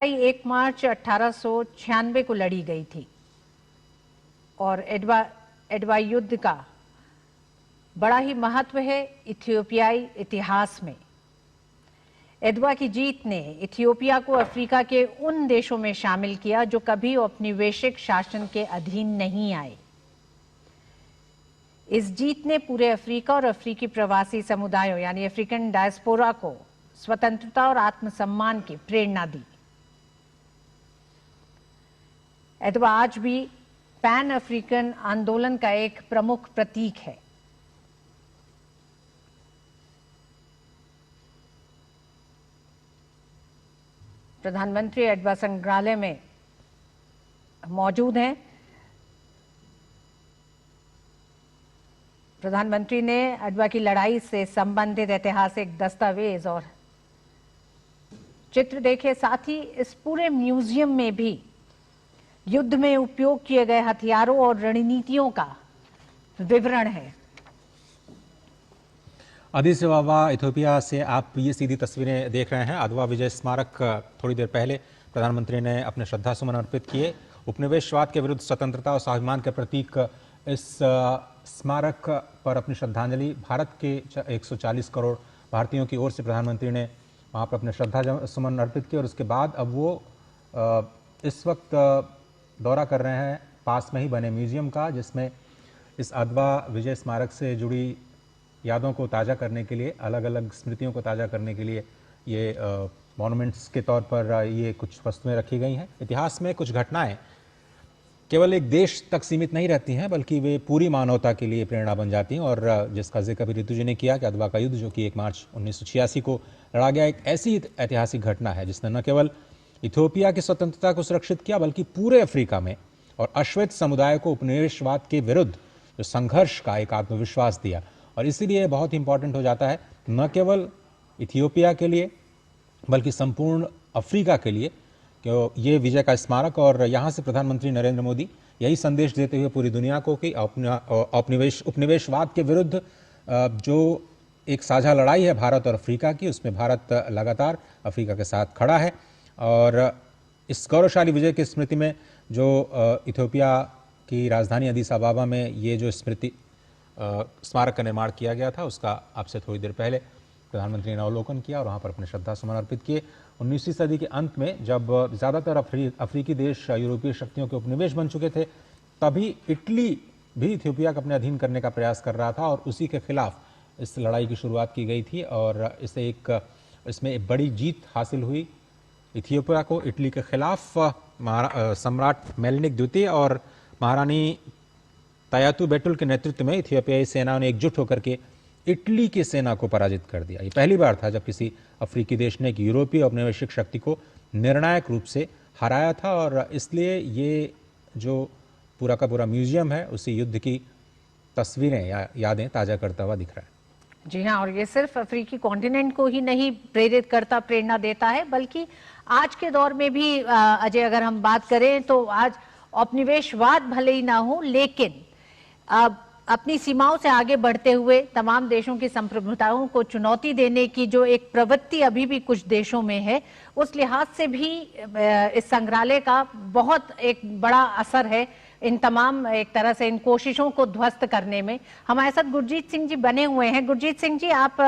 Speaker 2: 1 मार्च 1896 को लड़ी गई थी और एडवा युद्ध का बड़ा ही महत्व है इथियोपियाई इतिहास में। एडवा की जीत ने इथियोपिया को अफ्रीका के उन देशों में शामिल किया जो कभी औपनिवेशिक शासन के अधीन नहीं आए। इस जीत ने पूरे अफ्रीका और अफ्रीकी प्रवासी समुदायों यानी अफ्रीकन डायस्पोरा को स्वतंत्रता और आत्मसम्मान की प्रेरणा दी। एडवा आज भी पैन अफ्रीकन आंदोलन का एक प्रमुख प्रतीक है। प्रधानमंत्री एडवा संग्रहालय में मौजूद हैं। प्रधानमंत्री ने एडवा की लड़ाई से संबंधित ऐतिहासिक दस्तावेज और चित्र देखे। साथ ही इस पूरे म्यूजियम में भी युद्ध में उपयोग किए गए हथियारों और रणनीतियों का विवरण है।
Speaker 1: अदीस अबाबा इथियोपिया से आप ये सीधी तस्वीरें देख रहे हैं। अदवा विजय स्मारक थोड़ी देर पहले प्रधानमंत्री ने अपने श्रद्धासुमन अर्पित किए। उपनिवेशवाद के विरुद्ध स्वतंत्रता और स्वाभिमान के प्रतीक इस स्मारक पर अपनी श्रद्धांजलि भारत के 140 करोड़ भारतीयों की ओर से प्रधानमंत्री ने वहाँ पर अपने श्रद्धासुमन अर्पित किए और उसके बाद अब वो इस वक्त दौरा कर रहे हैं पास में ही बने म्यूजियम का, जिसमें इस अदवा विजय स्मारक से जुड़ी यादों को ताज़ा करने के लिए, अलग अलग स्मृतियों को ताज़ा करने के लिए ये मॉन्यूमेंट्स के तौर पर ये कुछ वस्तुएं रखी गई हैं। इतिहास में कुछ घटनाएं केवल एक देश तक सीमित नहीं रहती हैं, बल्कि वे पूरी मानवता के लिए प्रेरणा बन जाती हैं। और जिसका जिक्र भी ऋतु जी ने किया कि अदवा का युद्ध जो कि 1 मार्च 1986 को लड़ा गया, एक ऐसी ऐतिहासिक घटना है जिसने न केवल इथियोपिया की स्वतंत्रता को सुरक्षित किया बल्कि पूरे अफ्रीका में और अश्वेत समुदाय को उपनिवेशवाद के विरुद्ध जो संघर्ष का एक आत्मविश्वास दिया। और इसीलिए बहुत इंपॉर्टेंट हो जाता है न केवल इथियोपिया के लिए बल्कि संपूर्ण अफ्रीका के लिए कि ये विजय का स्मारक, और यहाँ से प्रधानमंत्री नरेंद्र मोदी यही संदेश देते हुए पूरी दुनिया को कि उपनिवेशवाद के विरुद्ध जो एक साझा लड़ाई है भारत और अफ्रीका की, उसमें भारत लगातार अफ्रीका के साथ खड़ा है। और इस गौरवशाली विजय की स्मृति में जो इथियोपिया की राजधानी अदीस अबाबा में ये जो स्मृति स्मारक का निर्माण किया गया था, उसका आपसे थोड़ी देर पहले प्रधानमंत्री ने अवलोकन किया और वहाँ पर अपने श्रद्धासुमन अर्पित किए। 19वीं सदी के अंत में जब ज़्यादातर अफ्रीकी देश यूरोपीय शक्तियों के उपनिवेश बन चुके थे, तभी इटली भी इथियोपिया को अपने अधीन करने का प्रयास कर रहा था और उसी के खिलाफ इस लड़ाई की शुरुआत की गई थी। और इसमें एक बड़ी जीत हासिल हुई इथियोपिया को इटली के खिलाफ। सम्राट मेलिनिक द्वितीय और महारानी तायातु बेटुल के नेतृत्व में इथियोपियाई सेना ने एकजुट होकर के इटली की सेना को पराजित कर दिया। ये पहली बार था जब किसी अफ्रीकी देश ने एक यूरोपीय औपनिवेशिक शक्ति को निर्णायक रूप से हराया था। और इसलिए ये जो पूरा का पूरा म्यूजियम है उसी युद्ध की तस्वीरें या यादें ताज़ा करता हुआ दिख रहा है।
Speaker 2: जी हाँ, और ये सिर्फ अफ्रीकी कॉन्टिनेंट को ही नहीं प्रेरित करता, प्रेरणा देता है, बल्कि आज के दौर में भी अजय अगर हम बात करें तो आज औपनिवेशवाद भले ही ना हो, लेकिन अपनी सीमाओं से आगे बढ़ते हुए तमाम देशों की संप्रभुताओं को चुनौती देने की जो एक प्रवृत्ति अभी भी कुछ देशों में है, उस लिहाज से भी इस संग्रहालय का बहुत एक बड़ा असर है इन तमाम एक तरह से इन कोशिशों को ध्वस्त करने में। हमारे साथ गुरजीत सिंह जी बने हुए हैं। गुरजीत सिंह जी, आप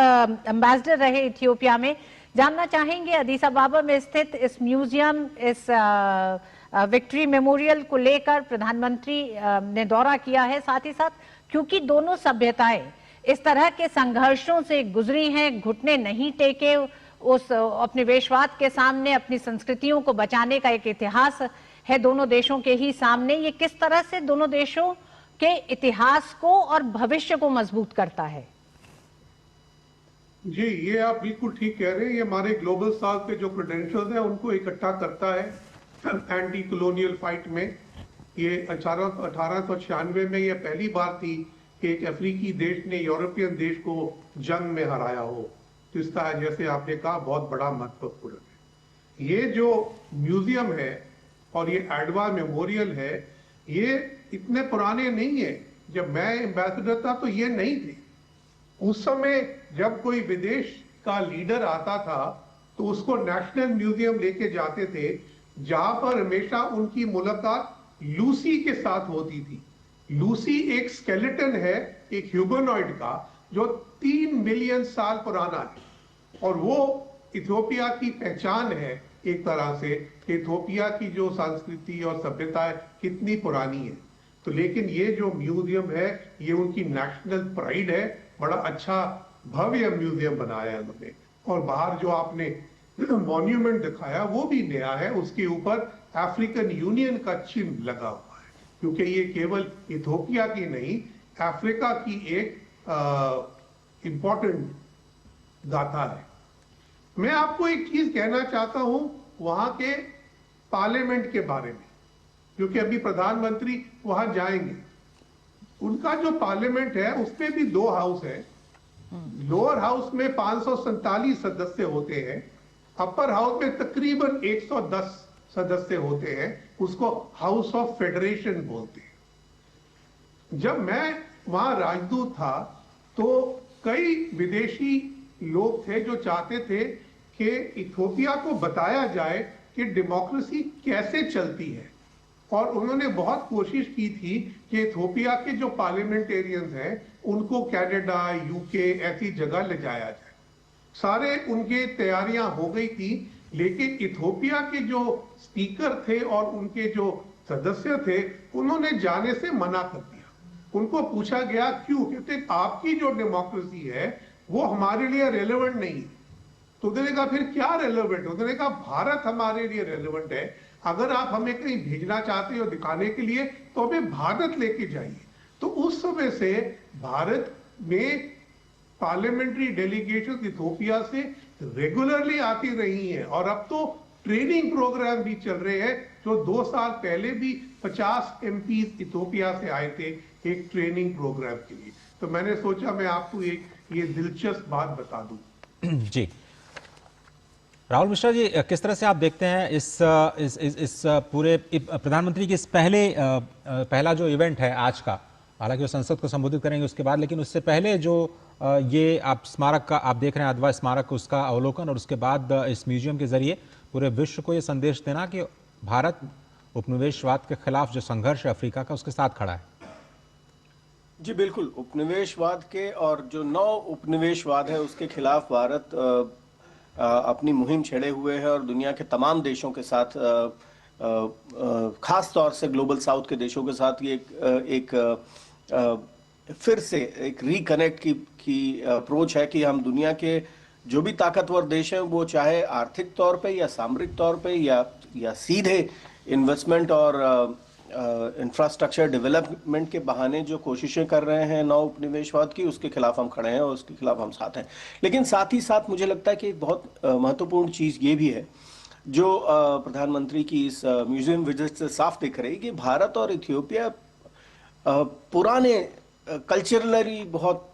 Speaker 2: एम्बेसडर रहे इथियोपिया में, जानना चाहेंगे अदीस अबाबा में स्थित इस म्यूजियम, इस विक्ट्री मेमोरियल को लेकर प्रधानमंत्री ने दौरा किया है, साथ ही साथ क्योंकि दोनों सभ्यताएं इस तरह के संघर्षों से गुजरी हैं, घुटने नहीं टेके, उस उपनिवेशवाद के सामने अपनी संस्कृतियों को बचाने का एक इतिहास है दोनों देशों के ही सामने। ये किस तरह से दोनों देशों के इतिहास को और भविष्य को मजबूत करता है?
Speaker 13: जी, ये आप बिल्कुल ठीक कह रहे हैं। ये हमारे ग्लोबल साउथ के जो क्रेडेंशियल्स हैं उनको इकट्ठा करता है एंटी कॉलोनियल फाइट में। ये 1896 में ये पहली बार थी कि एक अफ्रीकी देश ने यूरोपियन देश को जंग में हराया हो, तो इसका जैसे आपने कहा बहुत बड़ा महत्वपूर्ण है। ये जो म्यूजियम है और ये एडवा मेमोरियल है, ये इतने पुराने नहीं है। जब मैं एम्बेसडर था तो ये नहीं थे। उस समय जब कोई विदेश का लीडर आता था तो उसको नेशनल म्यूजियम लेके जाते थे, जहां पर हमेशा उनकी मुलाकात लूसी के साथ होती थी। लूसी एक स्केलेटन है, एक ह्यूमनॉइड का, जो 3 मिलियन साल पुराना है, और वो इथियोपिया की पहचान है एक तरह से कि इथियोपिया की जो संस्कृति और सभ्यता है कितनी पुरानी है। तो लेकिन ये जो म्यूजियम है ये उनकी नेशनल प्राइड है, बड़ा अच्छा भव्य म्यूजियम बनाया है उन्होंने। और बाहर जो आपने मॉन्यूमेंट दिखाया वो भी नया है, उसके ऊपर अफ्रीकन यूनियन का चिन्ह लगा हुआ है, क्योंकि ये केवल इथियोपिया की नहीं, अफ्रीका की एक इंपॉर्टेंट गाथा है। मैं आपको एक चीज कहना चाहता हूं वहां के पार्लियामेंट के बारे में, क्योंकि अभी प्रधानमंत्री वहां जाएंगे। उनका जो पार्लियामेंट है उसमें भी 2 हाउस है। लोअर हाउस में 547 सदस्य होते हैं, अपर हाउस में तकरीबन 110 सदस्य होते हैं, उसको हाउस ऑफ फेडरेशन बोलते हैं। जब मैं वहां राजदूत था तो कई विदेशी लोग थे जो चाहते थे कि इथियोपिया को बताया जाए कि डेमोक्रेसी कैसे चलती है, और उन्होंने बहुत कोशिश की थी कि इथियोपिया के जो पार्लियामेंटेरियंस हैं उनको कनाडा, यूके ऐसी जगह ले जाया जाए। सारे उनके तैयारियां हो गई थी, लेकिन इथियोपिया के जो स्पीकर थे और उनके जो सदस्य थे उन्होंने जाने से मना कर दिया। उनको पूछा गया क्यों, कहते आपकी जो डेमोक्रेसी है वो हमारे लिए रेलेवेंट नहीं है। तो उन्होंने कहा फिर क्या रेलेवेंट? उन्होंने कहा भारत हमारे लिए रेलेवेंट है, अगर आप हमें कहीं भेजना चाहते हो दिखाने के लिए तो हमें भारत लेके जाइए। तो उस समय से भारत में पार्लियामेंट्री डेलीगेशन इथियोपिया से रेगुलरली आती रही हैं, और अब तो ट्रेनिंग प्रोग्राम भी चल रहे हैं। जो 2 साल पहले भी 50 एमपीज इथियोपिया से आए थे एक ट्रेनिंग प्रोग्राम के लिए। तो मैंने सोचा मैं आपको एक ये दिलचस्प बात बता दूं।
Speaker 1: जी राहुल मिश्रा जी, किस तरह से आप देखते हैं इस पूरे प्रधानमंत्री की इस पहला जो इवेंट है आज का, हालांकि वो संसद को संबोधित करेंगे उसके बाद, लेकिन उससे पहले जो ये आप स्मारक का आप देख रहे हैं, अदवा स्मारक, उसका अवलोकन, और उसके बाद इस म्यूजियम के जरिए पूरे विश्व को ये संदेश देना कि भारत उपनिवेशवाद के खिलाफ जो संघर्ष है अफ्रीका का, उसके साथ खड़ा है।
Speaker 14: जी बिल्कुल, उपनिवेशवाद के और जो नौ उपनिवेशवाद है उसके खिलाफ भारत अपनी मुहिम छेड़े हुए है, और दुनिया के तमाम देशों के साथ, खास तौर से ग्लोबल साउथ के देशों के साथ ये एक फिर से एक रिकनेक्ट की अप्रोच है कि हम दुनिया के जो भी ताकतवर देश हैं, वो चाहे आर्थिक तौर पे या सामरिक तौर पे या सीधे इन्वेस्टमेंट और इंफ्रास्ट्रक्चर डेवलपमेंट के बहाने जो कोशिशें कर रहे हैं नौ उपनिवेशवाद की, उसके खिलाफ हम खड़े हैं और उसके खिलाफ हम साथ हैं। लेकिन साथ ही साथ मुझे लगता है कि एक बहुत महत्वपूर्ण चीज़ ये भी है जो प्रधानमंत्री की इस म्यूजियम विजिट से साफ दिख रही कि भारत और इथियोपिया पुराने कल्चरली बहुत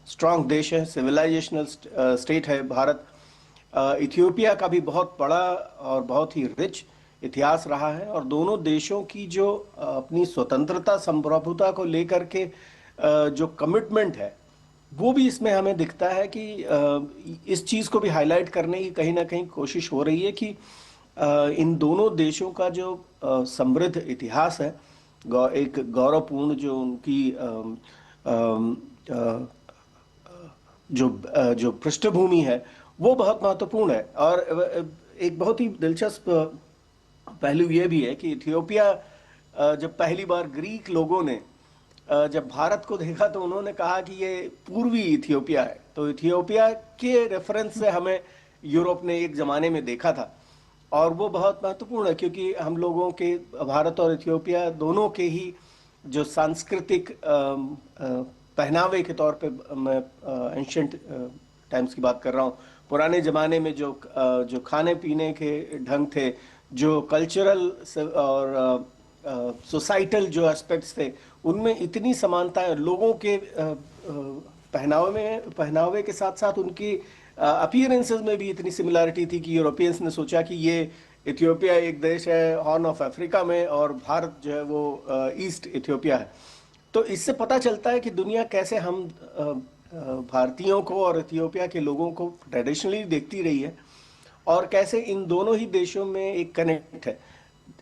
Speaker 14: स्ट्रांग देश है, सिविलाइजेशनल स्टेट है भारत। इथियोपिया का भी बहुत बड़ा और बहुत ही रिच इतिहास रहा है, और दोनों देशों की जो अपनी स्वतंत्रता संप्रभुता को लेकर के जो कमिटमेंट है वो भी इसमें हमें दिखता है कि इस चीज़ को भी हाईलाइट करने की कहीं ना कहीं कोशिश हो रही है कि इन दोनों देशों का जो समृद्ध इतिहास है, एक गौरवपूर्ण जो उनकी जो पृष्ठभूमि है वो बहुत महत्वपूर्ण है। और एक बहुत ही दिलचस्प पहलू ये भी है कि इथियोपिया, जब पहली बार ग्रीक लोगों ने जब भारत को देखा तो उन्होंने कहा कि ये पूर्वी इथियोपिया है। तो इथियोपिया के रेफरेंस से हमें यूरोप ने एक ज़माने में देखा था, और वो बहुत महत्वपूर्ण है क्योंकि हम लोगों के, भारत और इथियोपिया दोनों के ही जो सांस्कृतिक पहनावे के तौर पे, मैं एंशिएंट टाइम्स की बात कर रहा हूँ, पुराने ज़माने में जो खाने पीने के ढंग थे, जो कल्चरल और सोसाइटल जो एस्पेक्ट्स थे, उनमें इतनी समानताएं, लोगों के पहनावे के साथ साथ उनकी अपीयरेंसेस में भी इतनी सिमिलरिटी थी कि यूरोपियंस ने सोचा कि ये इथियोपिया एक देश है हॉर्न ऑफ अफ्रीका में और भारत जो है वो ईस्ट इथियोपिया है। तो इससे पता चलता है कि दुनिया कैसे हम भारतीयों को और इथियोपिया के लोगों को ट्रेडिशनली देखती रही है, और कैसे इन दोनों ही देशों में एक कनेक्ट है।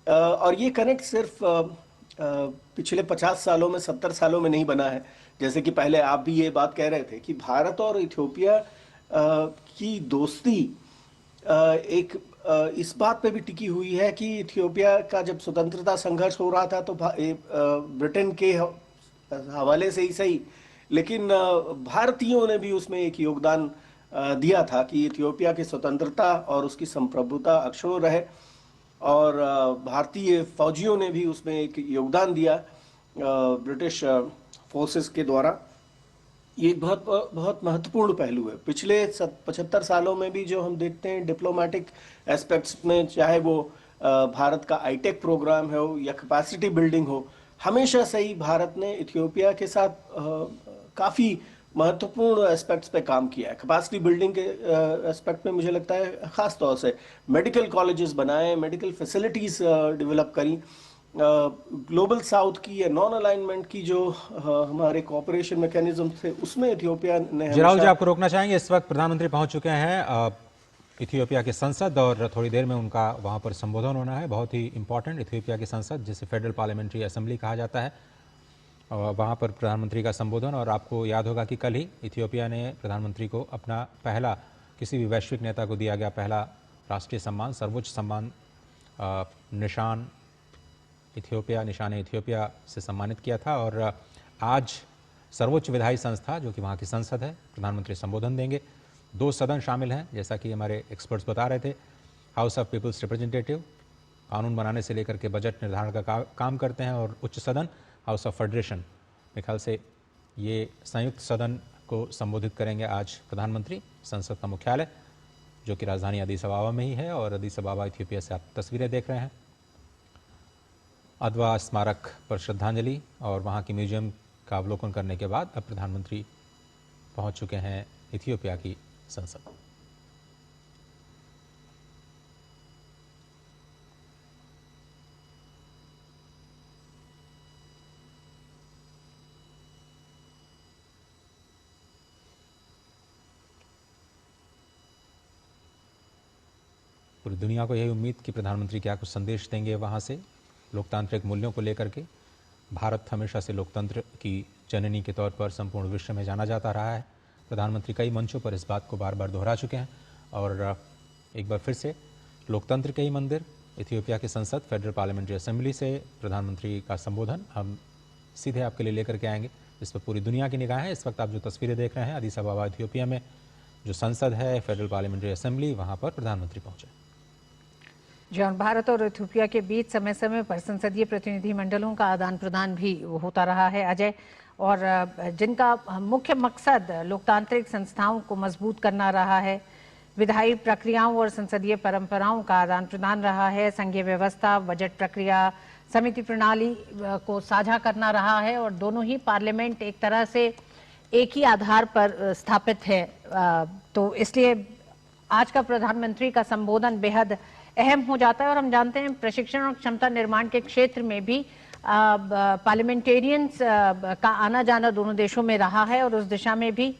Speaker 14: और ये कनेक्ट सिर्फ पिछले 50 सालों में 70 सालों में नहीं बना है, जैसे कि पहले आप भी ये बात कह रहे थे कि भारत और इथियोपिया की दोस्ती एक इस बात पे भी टिकी हुई है कि इथियोपिया का जब स्वतंत्रता संघर्ष हो रहा था तो ब्रिटेन के हवाले से ही सही, लेकिन भारतीयों ने भी उसमें एक योगदान दिया था कि इथियोपिया की स्वतंत्रता और उसकी संप्रभुता अक्षुण्ण रहे, और भारतीय फौजियों ने भी उसमें एक योगदान दिया ब्रिटिश फोर्सेस के द्वारा। ये बहुत महत्वपूर्ण पहलू है। पिछले 75 सालों में भी जो हम देखते हैं डिप्लोमेटिक एस्पेक्ट्स में, चाहे वो भारत का आईटेक प्रोग्राम हो या कैपेसिटी बिल्डिंग हो, हमेशा से ही भारत ने इथियोपिया के साथ काफ़ी महत्वपूर्ण एस्पेक्ट्स पे काम किया है। कैपेसिटी बिल्डिंग के एस्पेक्ट में मुझे लगता है ख़ास तौर से मेडिकल कॉलेजेस बनाए, मेडिकल फैसिलिटीज़ डेवलप करी, ग्लोबल साउथ की या नॉन अलाइनमेंट की जो हमारे कोऑपरेशन मैकेनिज्म थे उसमें इथियोपिया ने।
Speaker 1: राहुल जी, आपको रोकना चाहेंगे, इस वक्त प्रधानमंत्री पहुंच चुके हैं इथियोपिया की संसद और थोड़ी देर में उनका वहां पर संबोधन होना है, बहुत ही इंपॉर्टेंट। इथियोपिया की संसद जिसे फेडरल पार्लियामेंट्री असेंबली कहा जाता है, वहाँ पर प्रधानमंत्री का संबोधन। और आपको याद होगा कि कल ही इथियोपिया ने प्रधानमंत्री को अपना पहला, किसी भी वैश्विक नेता को दिया गया पहला राष्ट्रीय सम्मान, सर्वोच्च सम्मान निशान इथियोपिया से सम्मानित किया था। और आज सर्वोच्च विधायी संस्था जो कि वहाँ की संसद है, प्रधानमंत्री संबोधन देंगे। 2 सदन शामिल हैं, जैसा कि हमारे एक्सपर्ट्स बता रहे थे। हाउस ऑफ पीपल्स रिप्रेजेंटेटिव कानून बनाने से लेकर के बजट निर्धारण का काम करते हैं, और उच्च सदन हाउस ऑफ फेडरेशन, मेरे ख्याल से ये संयुक्त सदन को संबोधित करेंगे आज प्रधानमंत्री। संसद का मुख्यालय जो कि राजधानी अदीस अबाबा में ही है, और अदीस अबाबा इथियोपिया से आप तस्वीरें देख रहे हैं। अदवा स्मारक पर श्रद्धांजलि और वहाँ की म्यूजियम का अवलोकन करने के बाद अब प्रधानमंत्री पहुँच चुके हैं इथियोपिया की संसद। पूरी दुनिया को यही उम्मीद कि प्रधानमंत्री क्या कुछ संदेश देंगे वहाँ से लोकतांत्रिक मूल्यों को लेकर के। भारत हमेशा से लोकतंत्र की जननी के तौर पर संपूर्ण विश्व में जाना जाता रहा है। प्रधानमंत्री कई मंचों पर इस बात को बार बार दोहरा चुके हैं, और एक बार फिर से लोकतंत्र के ही मंदिर इथियोपिया की संसद, फेडरल पार्लियामेंट्री असेंबली से प्रधानमंत्री का संबोधन हम सीधे आपके लिए लेकर के आएंगे, जिस पर पूरी दुनिया की निगाह है। इस वक्त आप जो तस्वीरें देख रहे हैं अदीस अबाबा इथियोपिया में जो संसद है, फेडरल पार्लियामेंट्री असेंबली, वहाँ पर प्रधानमंत्री पहुँचे।
Speaker 2: जॉन, भारत और इथियोपिया के बीच समय समय पर संसदीय प्रतिनिधिमंडलों का आदान प्रदान भी होता रहा है अजय, और जिनका मुख्य मकसद लोकतांत्रिक संस्थाओं को मजबूत करना रहा है, विधायी प्रक्रियाओं और संसदीय परंपराओं का आदान प्रदान रहा है, संघीय व्यवस्था, बजट प्रक्रिया, समिति प्रणाली को साझा करना रहा है, और दोनों ही पार्लियामेंट एक तरह से एक ही आधार पर स्थापित है। तो इसलिए आज का प्रधानमंत्री का संबोधन बेहद अहम हो जाता है। और हम जानते हैं प्रशिक्षण और क्षमता निर्माण के क्षेत्र में भी पार्लियामेंटेरियंस का आना जाना दोनों देशों में रहा है, और उस दिशा में भी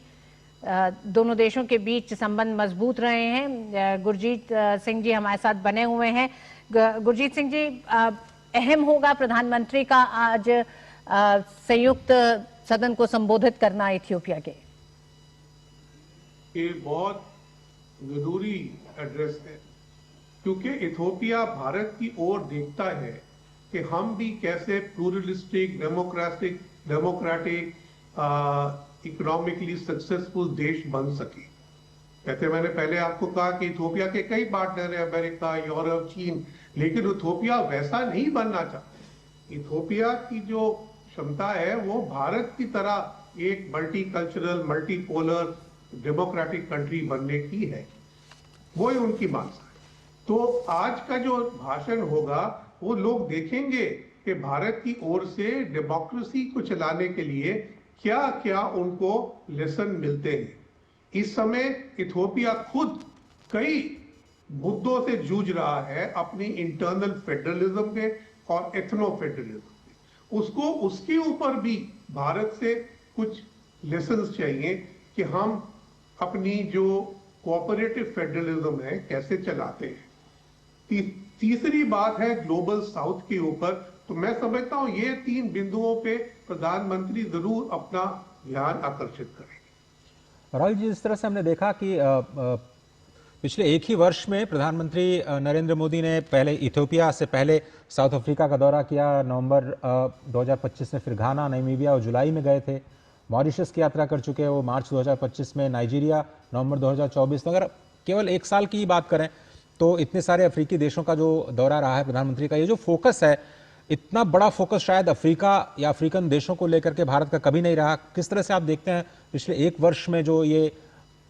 Speaker 2: दोनों देशों के बीच संबंध मजबूत रहे हैं। गुरजीत सिंह जी हमारे साथ बने हुए हैं। गुरजीत सिंह जी, अहम होगा प्रधानमंत्री का आज संयुक्त सदन को संबोधित करना इथियोपिया के?
Speaker 13: ये बहुत जरूरी एड्रेस है, क्योंकि इथियोपिया भारत की ओर देखता है कि हम भी कैसे प्लूरलिस्टिक, डेमोक्रेटिक, इकोनॉमिकली सक्सेसफुल देश बन सके। कहते मैंने पहले आपको कहा कि इथियोपिया के कई पार्टनर हैं, अमेरिका, यूरोप, चीन, लेकिन इथियोपिया वैसा नहीं बनना चाहता। इथियोपिया की जो क्षमता है वो भारत की तरह एक मल्टीकल्चरल, मल्टीपोलर, डेमोक्रेटिक कंट्री बनने की है, वो ही उनकी मांग है। तो आज का जो भाषण होगा वो लोग देखेंगे कि भारत की ओर से डेमोक्रेसी को चलाने के लिए क्या क्या उनको लेसन मिलते हैं। इस समय इथियोपिया खुद कई मुद्दों से जूझ रहा है, अपनी इंटरनल फेडरलिज्म के और एथनो फेडरलिज्म के। उसको उसके ऊपर भी भारत से कुछ लेसन्स चाहिए कि हम अपनी जो कोऑपरेटिव फेडरलिज्म है, कैसे चलाते हैं। तीसरी बात है ग्लोबल साउथ के ऊपर। तो मैं समझता हूं ये 3 बिंदुओं पे प्रधानमंत्री जरूर अपना ध्यान आकर्षित करेंगे।
Speaker 1: राहुल जी, जिस तरह से हमने देखा कि पिछले एक ही वर्ष में प्रधानमंत्री नरेंद्र मोदी ने पहले इथियोपिया से पहले साउथ अफ्रीका का दौरा किया, नवंबर 2025 में फिर घाना, नामीबिया और जुलाई में गए थे। मॉरिशस की यात्रा कर चुके हैं वो मार्च 2025 में, नाइजीरिया नवंबर 2024 में। अगर केवल एक साल की ही बात करें तो इतने सारे अफ्रीकी देशों का जो दौरा रहा है प्रधानमंत्री का, ये जो फोकस है, इतना बड़ा फोकस शायद अफ्रीका या अफ्रीकन देशों को लेकर के भारत का कभी नहीं रहा। किस तरह से आप देखते हैं पिछले एक वर्ष में जो ये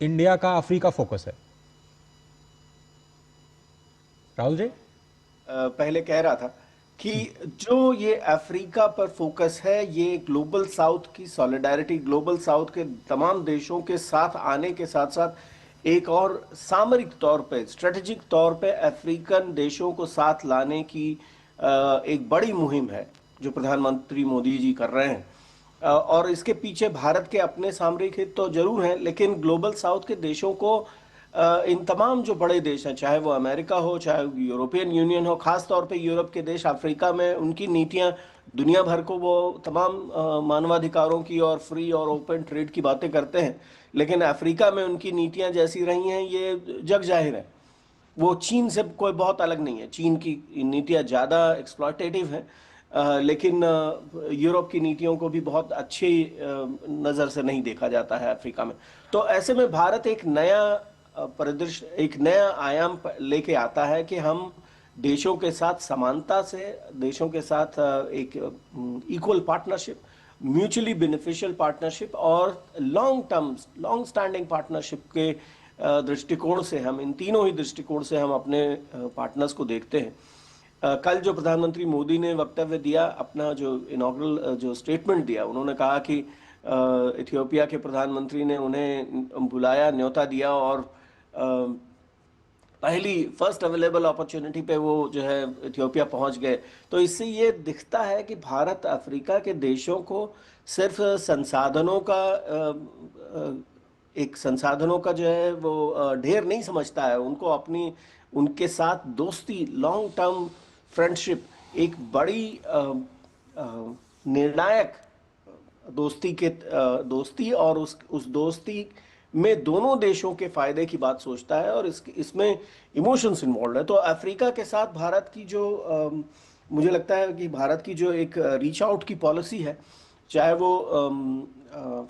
Speaker 1: इंडिया का अफ्रीका फोकस है? राहुल जी,
Speaker 14: पहले कह रहा था कि जो ये अफ्रीका पर फोकस है, ये ग्लोबल साउथ की सॉलिडारिटी, ग्लोबल साउथ के तमाम देशों के साथ आने के साथ साथ एक और सामरिक तौर पे, स्ट्रेटेजिक तौर पे अफ्रीकन देशों को साथ लाने की एक बड़ी मुहिम है जो प्रधानमंत्री मोदी जी कर रहे हैं। और इसके पीछे भारत के अपने सामरिक हित तो जरूर हैं, लेकिन ग्लोबल साउथ के देशों को, इन तमाम जो बड़े देश हैं, चाहे वो अमेरिका हो, चाहे यूरोपियन यूनियन हो, खास तौर पे यूरोप के देश अफ्रीका में उनकी नीतियां दुनिया भर को, वो तमाम मानवाधिकारों की और फ्री और ओपन ट्रेड की बातें करते हैं, लेकिन अफ्रीका में उनकी नीतियां जैसी रही हैं ये जग जाहिर है। वो चीन से कोई बहुत अलग नहीं है, चीन की नीतियां ज़्यादा एक्सप्लॉयटेटिव हैं, लेकिन यूरोप की नीतियों को भी बहुत अच्छी नज़र से नहीं देखा जाता है अफ्रीका में। तो ऐसे में भारत एक नया परिदृश्य, एक नया आयाम लेके आता है कि हम देशों के साथ समानता से, देशों के साथ एक equal partnership, mutually beneficial partnership और long term, long standing partnership के दृष्टिकोण से, हम इन तीनों ही दृष्टिकोण से हम अपने पार्टनर्स को देखते हैं। कल जो प्रधानमंत्री मोदी ने वक्तव्य दिया, अपना जो इनॉग्रल जो स्टेटमेंट दिया, उन्होंने कहा कि इथियोपिया के प्रधानमंत्री ने उन्हें बुलाया, न्योता दिया और पहली फर्स्ट अवेलेबल अपॉर्चुनिटी पे वो जो है इथियोपिया पहुंच गए। तो इससे ये दिखता है कि भारत अफ्रीका के देशों को सिर्फ संसाधनों का एक संसाधनों का जो है वो ढेर नहीं समझता है, उनको अपनी, उनके साथ दोस्ती, लॉन्ग टर्म फ्रेंडशिप, एक बड़ी निर्णायक दोस्ती और उस दोस्ती में दोनों देशों के फायदे की बात सोचता है और इसमें इमोशंस इन्वॉल्व है। तो अफ्रीका के साथ भारत की जो मुझे लगता है कि भारत की जो एक रीच आउट की पॉलिसी है, चाहे वो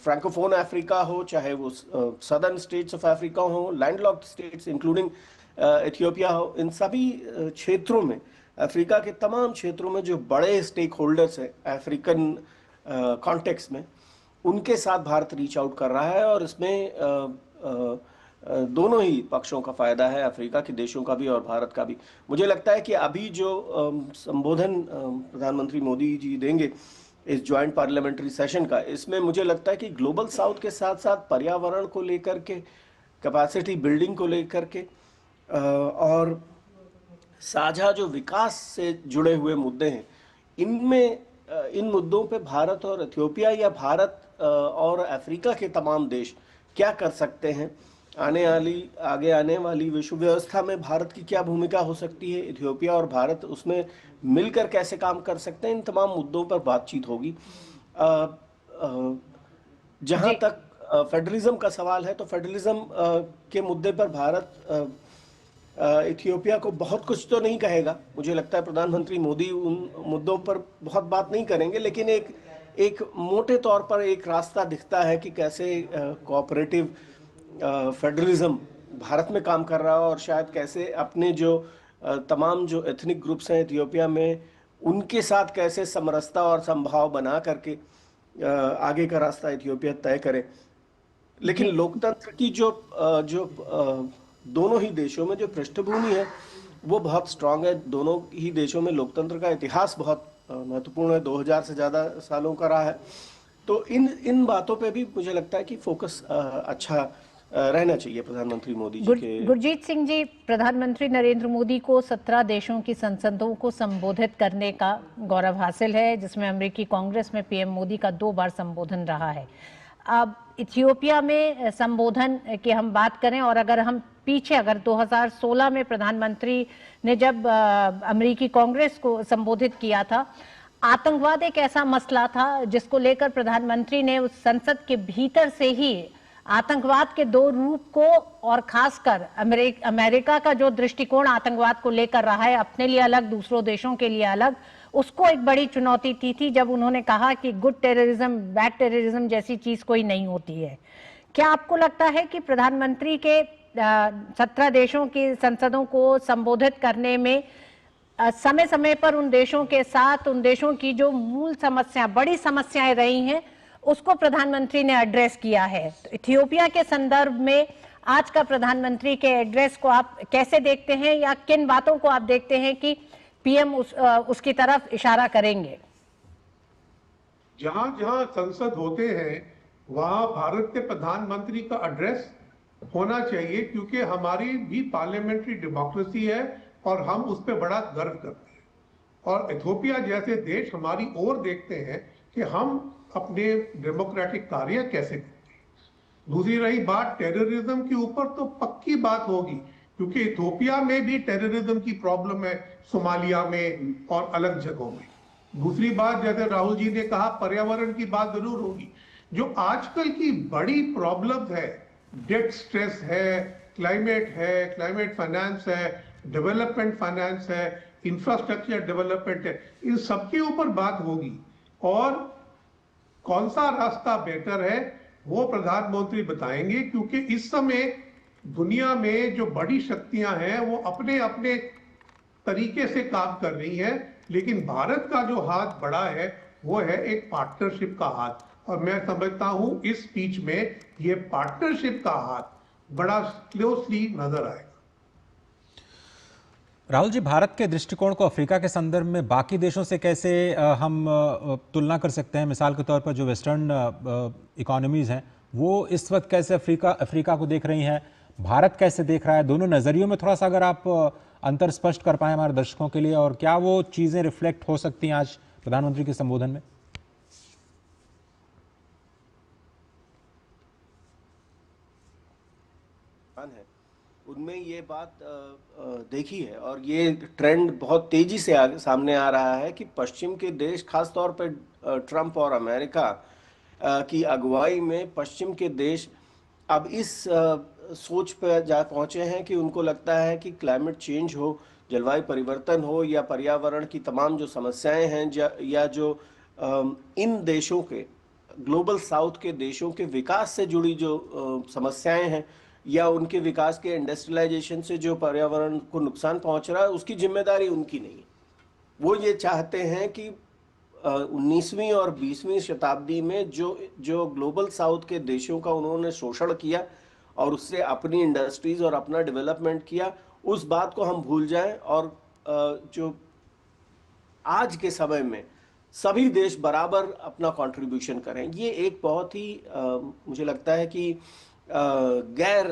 Speaker 14: फ्रैंकोफोन अफ्रीका हो, चाहे वो सदर्न स्टेट्स ऑफ अफ्रीका हो, लैंडलॉक्ड स्टेट्स इंक्लूडिंग इथियोपिया हो, इन सभी क्षेत्रों में, अफ्रीका के तमाम क्षेत्रों में जो बड़े स्टेक होल्डर्स हैं अफ्रीकन कॉन्टेक्स्ट में, उनके साथ भारत रीच आउट कर रहा है और इसमें दोनों ही पक्षों का फायदा है, अफ्रीका के देशों का भी और भारत का भी। मुझे लगता है कि अभी जो संबोधन प्रधानमंत्री मोदी जी देंगे इस ज्वाइंट पार्लियामेंट्री सेशन का, इसमें मुझे लगता है कि ग्लोबल साउथ के साथ साथ पर्यावरण को लेकर के, कैपेसिटी बिल्डिंग को लेकर के और साझा जो विकास से जुड़े हुए मुद्दे हैं, इनमें इन मुद्दों पे भारत और इथियोपिया या भारत और अफ्रीका के तमाम देश क्या कर सकते हैं, आगे आने वाली विश्व व्यवस्था में भारत की क्या भूमिका हो सकती है, इथियोपिया और भारत उसमें मिलकर कैसे काम कर सकते हैं, इन तमाम मुद्दों पर बातचीत होगी। जहां तक फेडरलिज्म का सवाल है, तो फेडरलिज्म के मुद्दे पर भारत इथियोपिया को बहुत कुछ तो नहीं कहेगा। मुझे लगता है प्रधानमंत्री मोदी उन मुद्दों पर बहुत बात नहीं करेंगे, लेकिन एक मोटे तौर पर एक रास्ता दिखता है कि कैसे कोऑपरेटिव फेडरलिज्म भारत में काम कर रहा है और शायद कैसे अपने जो तमाम जो एथनिक ग्रुप्स हैं इथियोपिया में, उनके साथ कैसे समरसता और संभाव बना करके आगे का रास्ता इथियोपिया तय करे। लेकिन लोकतंत्र की जो दोनों ही देशों में जो पृष्ठभूमि है वो बहुत स्ट्रांग है। दोनों ही देशों में लोकतंत्र का इतिहास बहुत महत्वपूर्ण है, 2000 से ज़्यादा सालों का रहा है। तो इन बातों पे भी मुझे लगता है कि फोकस अच्छा रहना चाहिए प्रधानमंत्री मोदी जी के।
Speaker 2: गुरजीत सिंह जी, प्रधानमंत्री नरेंद्र मोदी को 17 देशों की संसदों को संबोधित करने का गौरव हासिल है, जिसमें अमेरिकी कांग्रेस में पीएम मोदी का 2 बार संबोधन रहा है। अब इथियोपिया में संबोधन की हम बात करें और अगर हम पीछे अगर 2016 में प्रधानमंत्री ने जब अमेरिकी कांग्रेस को संबोधित किया था, आतंकवाद एक ऐसा मसला था जिसको लेकर प्रधानमंत्री ने उस संसद के भीतर से ही आतंकवाद के दो रूप को और खासकर अमेरिका का जो दृष्टिकोण आतंकवाद को लेकर रहा है, अपने लिए अलग दूसरों देशों के लिए अलग, उसको एक बड़ी चुनौती थी जब उन्होंने कहा कि गुड टेररिज्म बैड टेररिज्म जैसी चीज कोई नहीं होती है। क्या आपको लगता है कि प्रधानमंत्री के 17 देशों की संसदों को संबोधित करने में समय समय पर उन देशों के साथ उन देशों की जो मूल समस्या बड़ी समस्याएं रही हैं उसको प्रधानमंत्री ने एड्रेस किया है? तो इथियोपिया के संदर्भ में आज का प्रधानमंत्री के एड्रेस को आप कैसे देखते हैं या किन बातों को आप देखते हैं कि पीएम उसकी तरफ इशारा करेंगे?
Speaker 13: जहां जहां संसद होते हैं वहां भारत के प्रधानमंत्री का एड्रेस होना चाहिए, क्योंकि हमारी भी पार्लियामेंट्री डेमोक्रेसी है और हम उस पर बड़ा गर्व करते हैं। और इथियोपिया जैसे देश हमारी ओर देखते हैं कि हम अपने डेमोक्रेटिक कार्य कैसे करते हैं। दूसरी रही बात टेररिज्म के ऊपर, तो पक्की बात होगी, क्योंकि इथियोपिया में भी टेररिज्म की प्रॉब्लम है, सोमालिया में और अलग जगहों में। दूसरी बात, जैसे राहुल जी ने कहा, पर्यावरण की बात जरूर होगी। जो आजकल की बड़ी प्रॉब्लम है, डेट स्ट्रेस है, क्लाइमेट फाइनेंस है, डेवलपमेंट फाइनेंस है, इंफ्रास्ट्रक्चर डेवलपमेंट है, इन सबके ऊपर बात होगी। और कौन सा रास्ता बेहतर है वो प्रधानमंत्री बताएंगे, क्योंकि इस समय दुनिया में जो बड़ी शक्तियां हैं वो अपने अपने तरीके से काम कर रही हैं, लेकिन भारत का जो हाथ बड़ा है वो है एक पार्टनरशिप का हाथ। और मैं समझता हूं इस स्पीच में ये पार्टनरशिप का हाथ बड़ा क्लोजली नजर आएगा।
Speaker 1: राहुल जी, भारत के दृष्टिकोण को अफ्रीका के संदर्भ में बाकी देशों से कैसे हम तुलना कर सकते हैं? मिसाल के तौर पर जो वेस्टर्न इकोनॉमीज हैं वो इस वक्त कैसे अफ्रीका को देख रही हैं, भारत कैसे देख रहा है? दोनों नज़रियों में थोड़ा सा अगर आप अंतर स्पष्ट कर पाए हमारे दर्शकों के लिए, और क्या वो चीज़ें रिफ्लेक्ट हो सकती हैं आज प्रधानमंत्री के संबोधन में?
Speaker 14: है उनमें ये बात देखी है और ये ट्रेंड बहुत तेजी से सामने आ रहा है कि पश्चिम के देश, खासतौर पर ट्रंप और अमेरिका की अगुवाई में पश्चिम के देश अब इस सोच पर जा पहुंचे हैं कि उनको लगता है कि क्लाइमेट चेंज हो, जलवायु परिवर्तन हो या पर्यावरण की तमाम जो समस्याएं हैं या जो इन देशों के, ग्लोबल साउथ के देशों के विकास से जुड़ी जो समस्याएं हैं या उनके विकास के इंडस्ट्रियलाइजेशन से जो पर्यावरण को नुकसान पहुंच रहा है, उसकी जिम्मेदारी उनकी नहीं है। वो ये चाहते हैं कि 19वीं और 20वीं शताब्दी में जो ग्लोबल साउथ के देशों का उन्होंने शोषण किया और उससे अपनी इंडस्ट्रीज और अपना डेवलपमेंट किया, उस बात को हम भूल जाएं और जो आज के समय में सभी देश बराबर अपना कंट्रीब्यूशन करें। ये एक बहुत ही मुझे लगता है कि गैर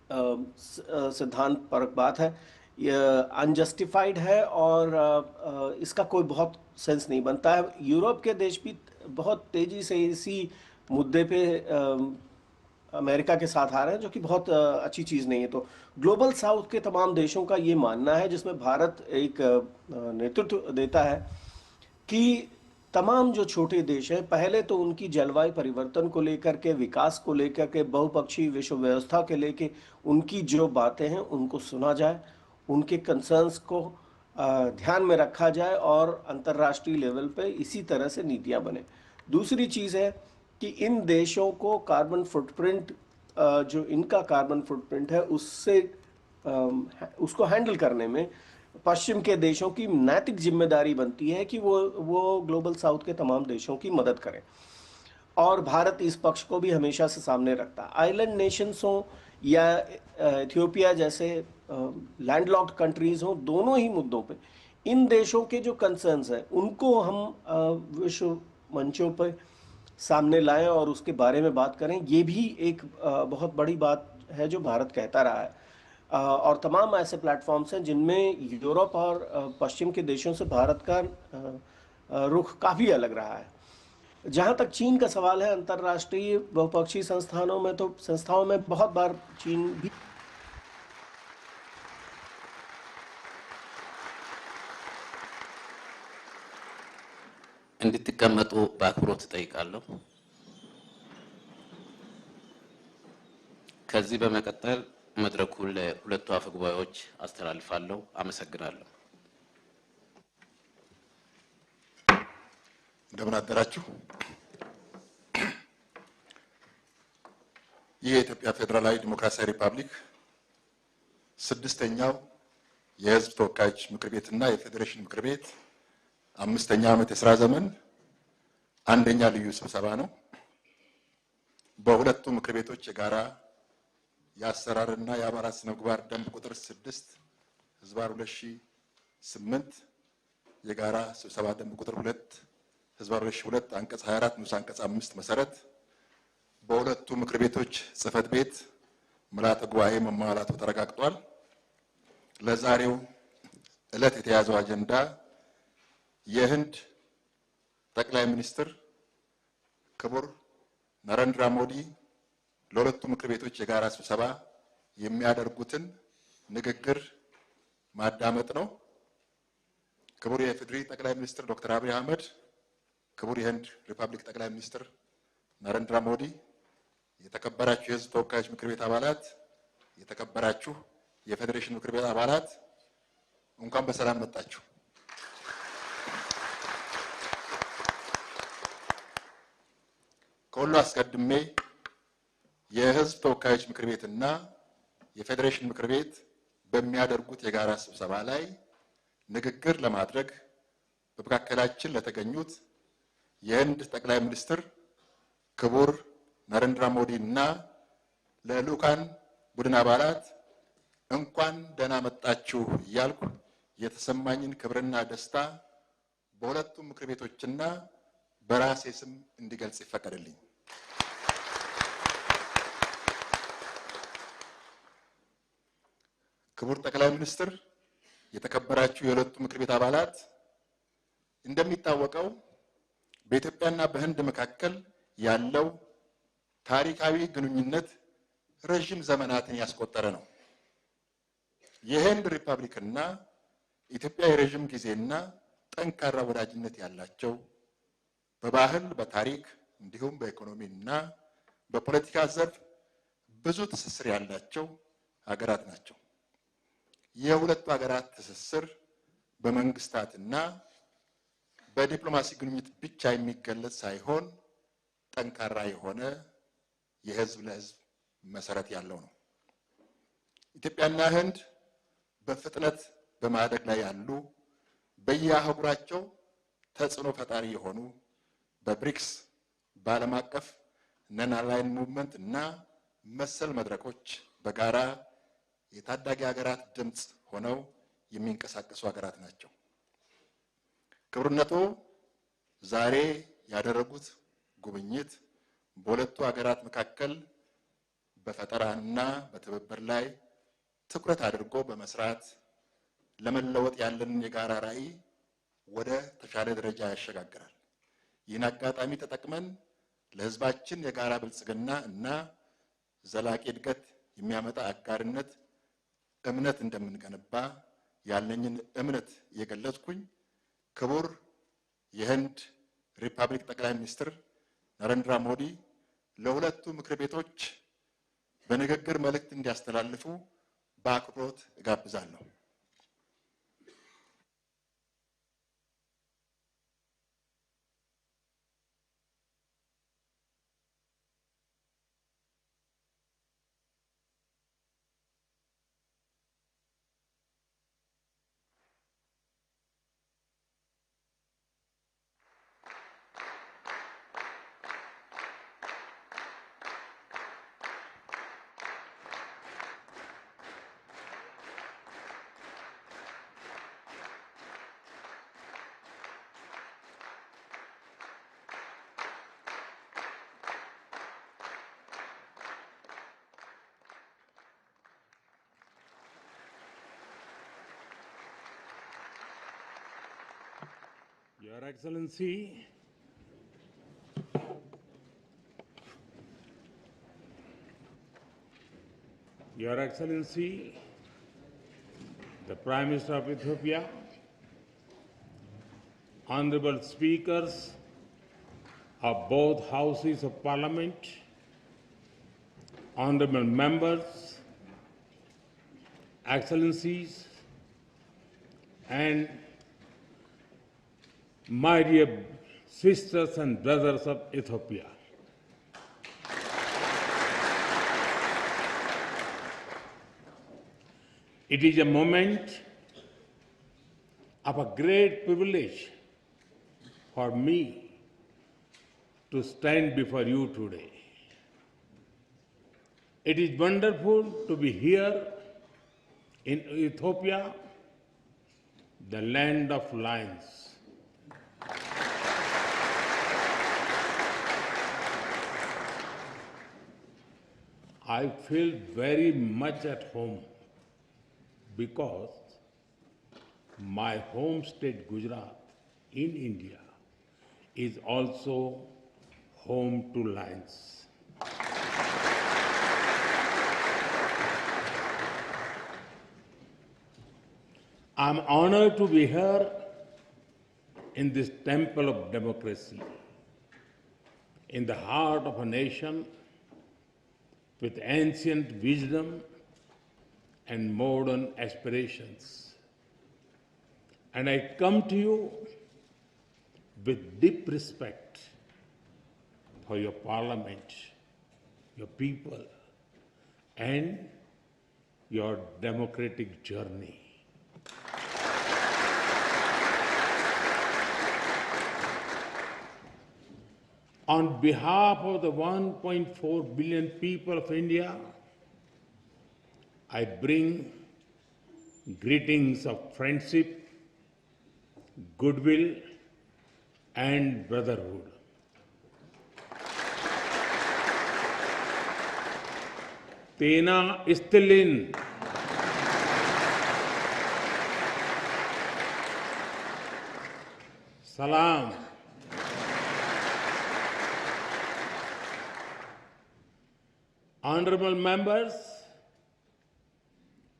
Speaker 14: सिद्धांत परक बात है, अनजस्टिफाइड है और इसका कोई बहुत सेंस नहीं बनता है। यूरोप के देश भी बहुत तेजी से इसी मुद्दे पे अमेरिका के साथ आ रहे हैं, जो कि बहुत अच्छी चीज़ नहीं है। तो ग्लोबल साउथ के तमाम देशों का ये मानना है, जिसमें भारत एक नेतृत्व देता है, कि तमाम जो छोटे देश हैं, पहले तो उनकी जलवायु परिवर्तन को लेकर के, विकास को लेकर के, बहुपक्षीय विश्व व्यवस्था के लेके उनकी जो बातें हैं उनको सुना जाए, उनके कंसर्न्स को ध्यान में रखा जाए और अंतर्राष्ट्रीय लेवल पे इसी तरह से नीतियां बने। दूसरी चीज़ है कि इन देशों को कार्बन फुटप्रिंट, जो इनका कार्बन फुटप्रिंट है उसको हैंडल करने में पश्चिम के देशों की नैतिक जिम्मेदारी बनती है कि वो ग्लोबल साउथ के तमाम देशों की मदद करें, और भारत इस पक्ष को भी हमेशा से सामने रखता है। आइलैंड नेशंस हों या इथियोपिया जैसे लैंडलॉक्ड कंट्रीज हों, दोनों ही मुद्दों पे इन देशों के जो कंसर्न्स हैं उनको हम विश्व मंचों पर सामने लाएं और उसके बारे में बात करें। ये भी एक बहुत बड़ी बात है जो भारत कहता रहा है, और तमाम ऐसे प्लेटफॉर्म्स हैं जिनमें यूरोप और पश्चिम के देशों से भारत का रुख काफ़ी अलग रहा है। जहां तक चीन का सवाल है, अंतर्राष्ट्रीय बहुपक्षीय संस्थाओं में बहुत बार चीन भी
Speaker 15: እንድትቀመጡ በአክብሮት እጠይቃለሁ። ከዚህ በመቀጠል መድረኩን ለሁለቱ አፈ ጉባኤዎች አስተላልፋለሁ። አመሰግናለሁ።
Speaker 16: እንደምን አደራችሁ። ይህ የኢትዮጵያ ፌዴራላዊ ዲሞክራሲያዊ ሪፐብሊክ ስድስተኛው የሕዝብ ተወካዮች ምክር ቤትና የፌዴሬሽን ምክር ቤት አምስተኛ ዓመት የሥራ ዘመን አንደኛ ልዩ ስብሰባ ነው። በሁለቱ ምክር ቤቶች የጋራ የአሰራርና የአባላት ስነ ምግባር ደንብ ቁጥር 6/2008 የጋራ ስብሰባ ደንብ ቁጥር 2/2002 አንቀጽ 24 ንዑስ አንቀጽ 5 መሰረት በሁለቱ ምክር ቤቶች ጽህፈት ቤት ምልዓተ ጉባኤ መሟላቱ ተረጋግጧል። ለዛሬው ዕለት የተያዘው አጀንዳ የህንድ ጠቅላይ ሚኒስትር ክቡር ነሬንድራ ሞዲ ለሁለቱ ምክር ቤቶች የጋራ ስብሰባ የሚያደርጉትን ንግግር ማዳመጥ ነው። ክቡር የኢፌዴሪ ጠቅላይ ሚኒስትር ዶክተር አብይ አህመድ፣ ክቡር የህንድ ሪፐብሊክ ጠቅላይ ሚኒስትር ነሬንድራ ሞዲ፣ የተከበራችሁ የህዝብ ተወካዮች ምክር ቤት አባላት፣ የተከበራችሁ የፌዴሬሽን ምክር ቤት አባላት እንኳን በሰላም መጣችሁ። ከሁሉ አስቀድሜ የህዝብ ተወካዮች ምክር ቤትና የፌዴሬሽን ምክር ቤት በሚያደርጉት የጋራ ስብሰባ ላይ ንግግር ለማድረግ በመካከላችን ለተገኙት የህንድ ጠቅላይ ሚኒስትር ክቡር ነሬንድራ ሞዲ እና ለልኡካን ቡድን አባላት እንኳን ደህና መጣችሁ እያልኩ የተሰማኝን ክብርና ደስታ በሁለቱም ምክር ቤቶችና በራሴ ስም እንዲገልጽ ይፈቀድልኝ። ክቡር ጠቅላይ ሚኒስትር፣ የተከበራችሁ የሁለቱ ምክር ቤት አባላት፣ እንደሚታወቀው በኢትዮጵያና በህንድ መካከል ያለው ታሪካዊ ግንኙነት ረጅም ዘመናትን ያስቆጠረ ነው። የህንድ ሪፐብሊክና ኢትዮጵያ የረጅም ጊዜና ጠንካራ ወዳጅነት ያላቸው በባህል፣ በታሪክ እንዲሁም በኢኮኖሚና በፖለቲካ ዘርፍ ብዙ ትስስር ያላቸው ሀገራት ናቸው። የሁለቱ ሀገራት ትስስር በመንግስታትና በዲፕሎማሲ ግንኙነት ብቻ የሚገለጽ ሳይሆን ጠንካራ የሆነ የህዝብ ለህዝብ መሰረት ያለው ነው። ኢትዮጵያና ህንድ በፍጥነት በማደግ ላይ ያሉ በየአህጉራቸው ተጽዕኖ ፈጣሪ የሆኑ በብሪክስ፣ በዓለም አቀፍ ነን አላይን ሙቭመንት እና መሰል መድረኮች በጋራ የታዳጊ ሀገራት ድምፅ ሆነው የሚንቀሳቀሱ ሀገራት ናቸው። ክቡርነቶ ዛሬ ያደረጉት ጉብኝት በሁለቱ ሀገራት መካከል በፈጠራና በትብብር ላይ ትኩረት አድርጎ በመስራት ለመለወጥ ያለንን የጋራ ራዕይ ወደ ተሻለ ደረጃ ያሸጋግራል። ይህን አጋጣሚ ተጠቅመን ለህዝባችን የጋራ ብልጽግና እና ዘላቂ እድገት የሚያመጣ አጋርነት እምነት እንደምንገነባ ያለኝን እምነት የገለጽኩኝ ክቡር የህንድ ሪፐብሊክ ጠቅላይ ሚኒስትር ነሬንድራ ሞዲ ለሁለቱ ምክር ቤቶች በንግግር መልእክት እንዲያስተላልፉ በአክብሮት እጋብዛለሁ።
Speaker 17: Your Excellency,
Speaker 4: Your Excellency, the Prime Minister of Ethiopia, honorable speakers of both houses of parliament, honorable members, excellencies, and my dear sisters and brothers of Ethiopia. It is a moment of a great privilege for me to stand before you today. It is wonderful to be here in Ethiopia, the land of lions. I feel very much at home because my home state Gujarat in India is also home to lions. I'm honored to be here in this temple of democracy, in the heart of a nation with ancient wisdom and modern aspirations. And I come to you with deep respect for your parliament, your people, and your democratic journey. On behalf of the 1.4 billion people of India, I bring greetings of friendship, goodwill, and brotherhood. Tena istilin. Salam. Honorable members,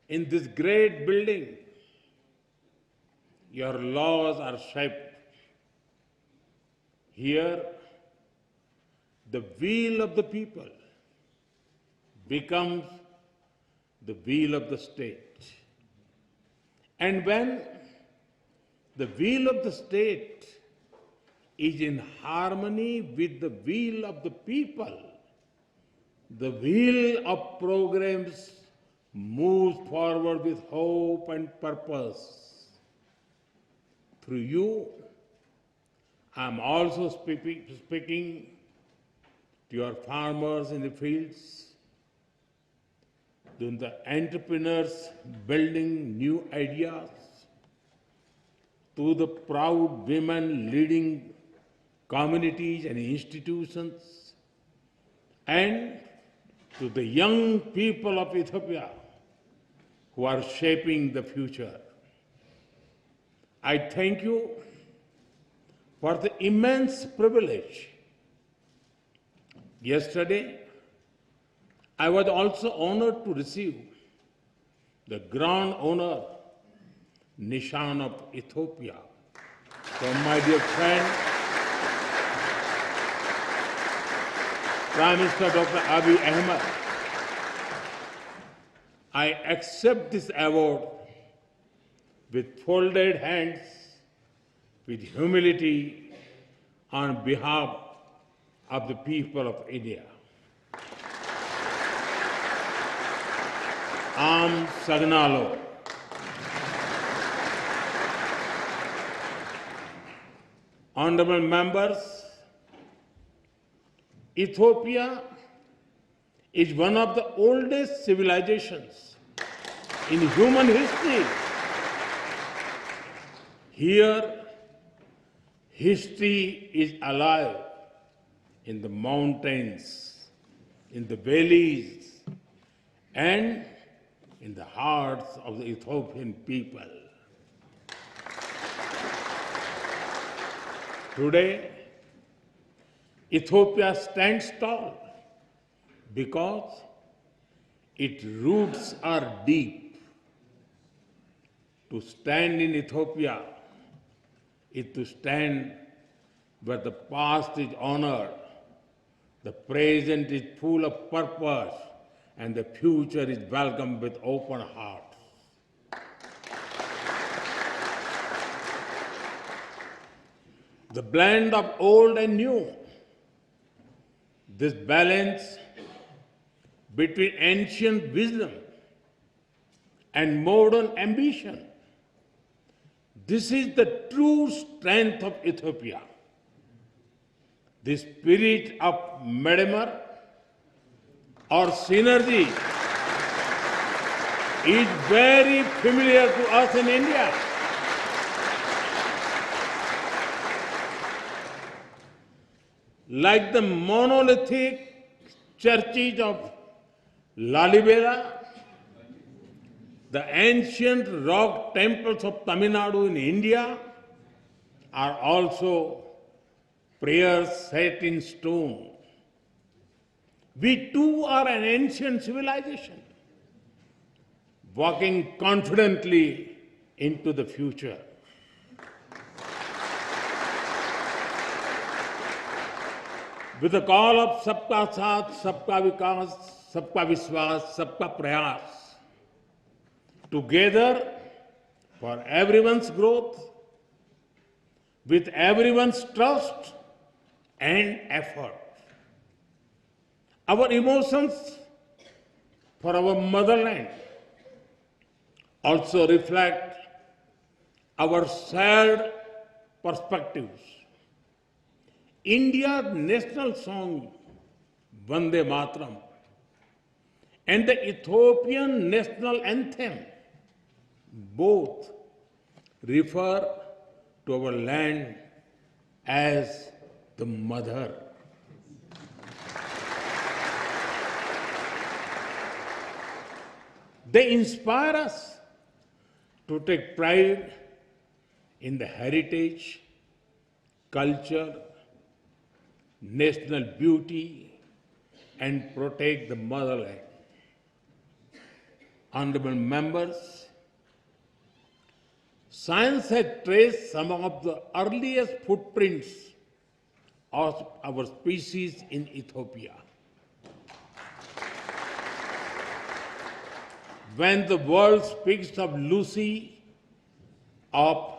Speaker 4: in this great building, your laws are shaped. Here, the will of the people becomes the will of the state. And when the will of the state is in harmony with the will of the people, the wheel of programs moves forward with hope and purpose. Through you, I am also speaking to your farmers in the fields, to the entrepreneurs building new ideas, to the proud women leading communities and institutions, and to the young people of Ethiopia who are shaping the future. I thank you for the immense privilege. Yesterday, I was also honored to receive the Grand Honor Nishan of Ethiopia from my dear friend, Prime Minister Dr. Abiy Ahmed. I accept this award with folded hands, with humility, on behalf of the people of India. Am Sagnalo. Honorable members, Ethiopia is one of the oldest civilizations in human history. Here, history is alive in the mountains, in the valleys, and in the hearts of the Ethiopian people. Today, Ethiopia stands tall because its roots are deep. To stand in Ethiopia is to stand where the past is honored, the present is full of purpose, and the future is welcomed with open hearts. The blend of old and new, this balance between ancient wisdom and modern ambition, this is the true strength of Ethiopia. The spirit of Medemer or synergy is very familiar to us in India. Like the monolithic churches of Lalibela, the ancient rock temples of Tamil Nadu in India are also prayers set in stone. We too are an ancient civilization, walking confidently into the future. With the call of Sabka Saath, Sabka Vikas, Sabka Vishwas, Sabka Prayas, together for everyone's growth, with everyone's trust and effort. Our emotions for our motherland also reflect our shared perspectives. India's national song, Vande Mataram, and the Ethiopian national anthem, both refer to our land as the mother. They inspire us to take pride in the heritage, culture, national beauty, and protect the motherland. Honorable members, science has traced some of the earliest footprints of our species in Ethiopia. When the world speaks of Lucy, of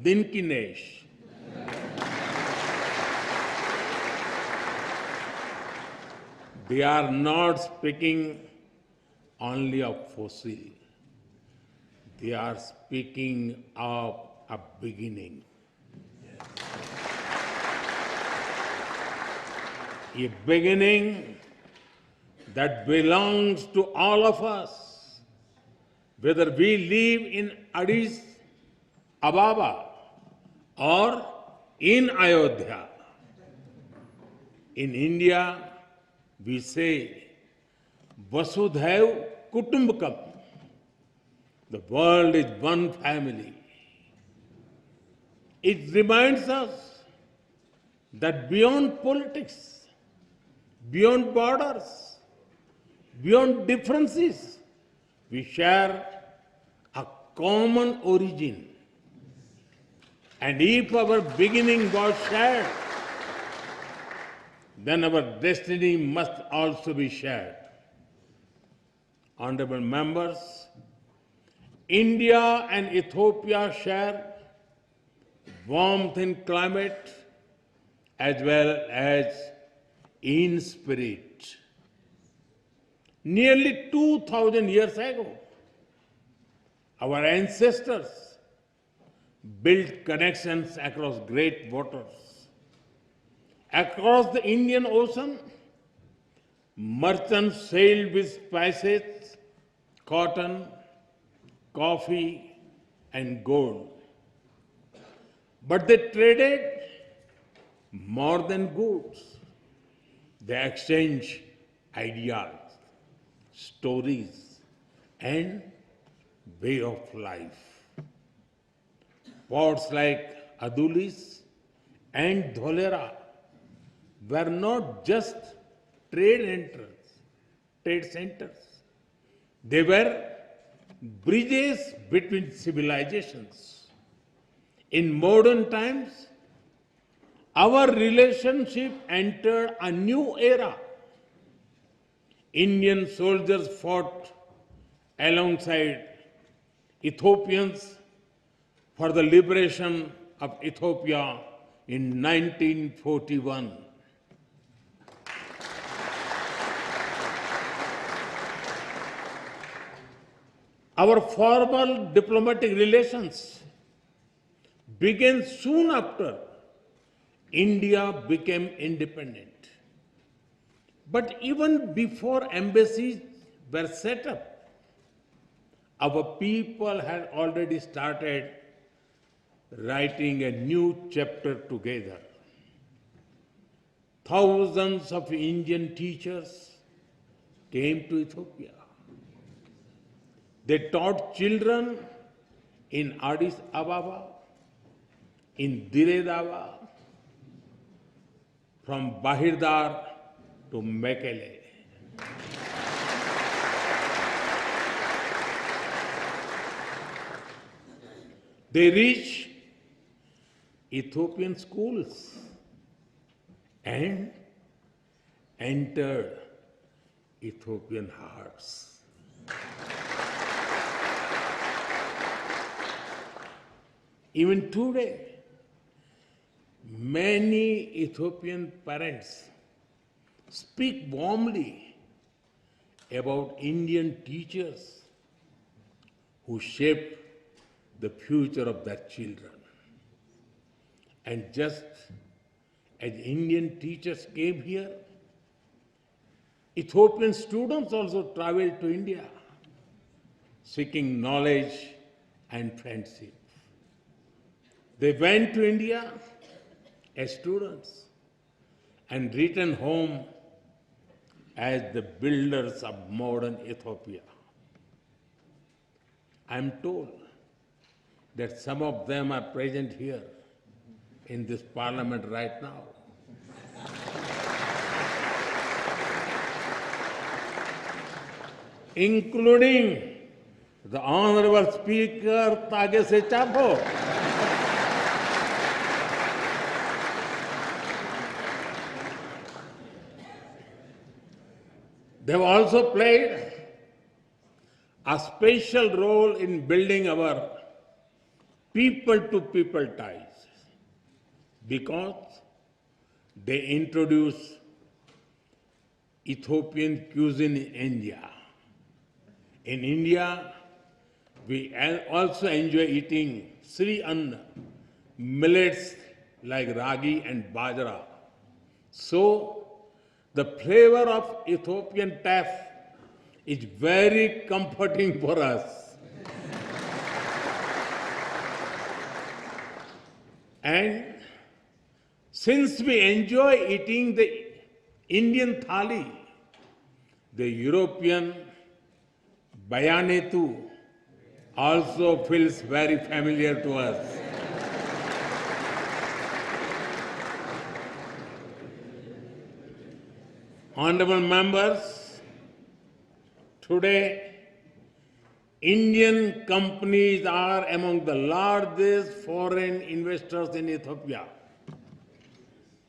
Speaker 4: Dinkinesh, they are not speaking only of fossil. They are speaking of a beginning. A beginning that belongs to all of us, whether we live in Addis Ababa or in Ayodhya. In India, we say, Vasudhaiv Kutumbakam. The world is one family. It reminds us that beyond politics, beyond borders, beyond differences, we share a common origin. And if our beginning was shared, then our destiny must also be shared. Honorable members, India and Ethiopia share warmth in climate as well as in spirit. Nearly 2,000 years ago, our ancestors built connections across great waters. Across the Indian Ocean, merchants sailed with spices, cotton, coffee, and gold. But they traded more than goods. They exchanged ideas, stories, and way of life. Ports like Adulis and Dholera were not just trade centers. They were bridges between civilizations. In modern times, our relationship entered a new era. Indian soldiers fought alongside Ethiopians for the liberation of Ethiopia in 1941. Our formal diplomatic relations began soon after India became independent. But even before embassies were set up, our people had already started writing a new chapter together. Thousands of Indian teachers came to Ethiopia. They taught children in Addis Ababa, in Dire Dawa, from Bahirdar to Mekele. They reached Ethiopian schools and entered Ethiopian hearts. Even today, many Ethiopian parents speak warmly about Indian teachers who shaped the future of their children. And just as Indian teachers came here, Ethiopian students also traveled to India, seeking knowledge and friendship. They went to India as students and returned home as the builders of modern Ethiopia. I am told that some of them are present here in this parliament right now. Including the Honorable Speaker Tagese Chapo. They have also played a special role in building our people-to-people ties because they introduced Ethiopian cuisine in India. In India, we also enjoy eating Sri Anna, millets like ragi and bajra. So, the flavor of Ethiopian taf is very comforting for us. And since we enjoy eating the Indian thali, the European bayanetu also feels very familiar to us. Honorable members, today Indian companies are among the largest foreign investors in Ethiopia.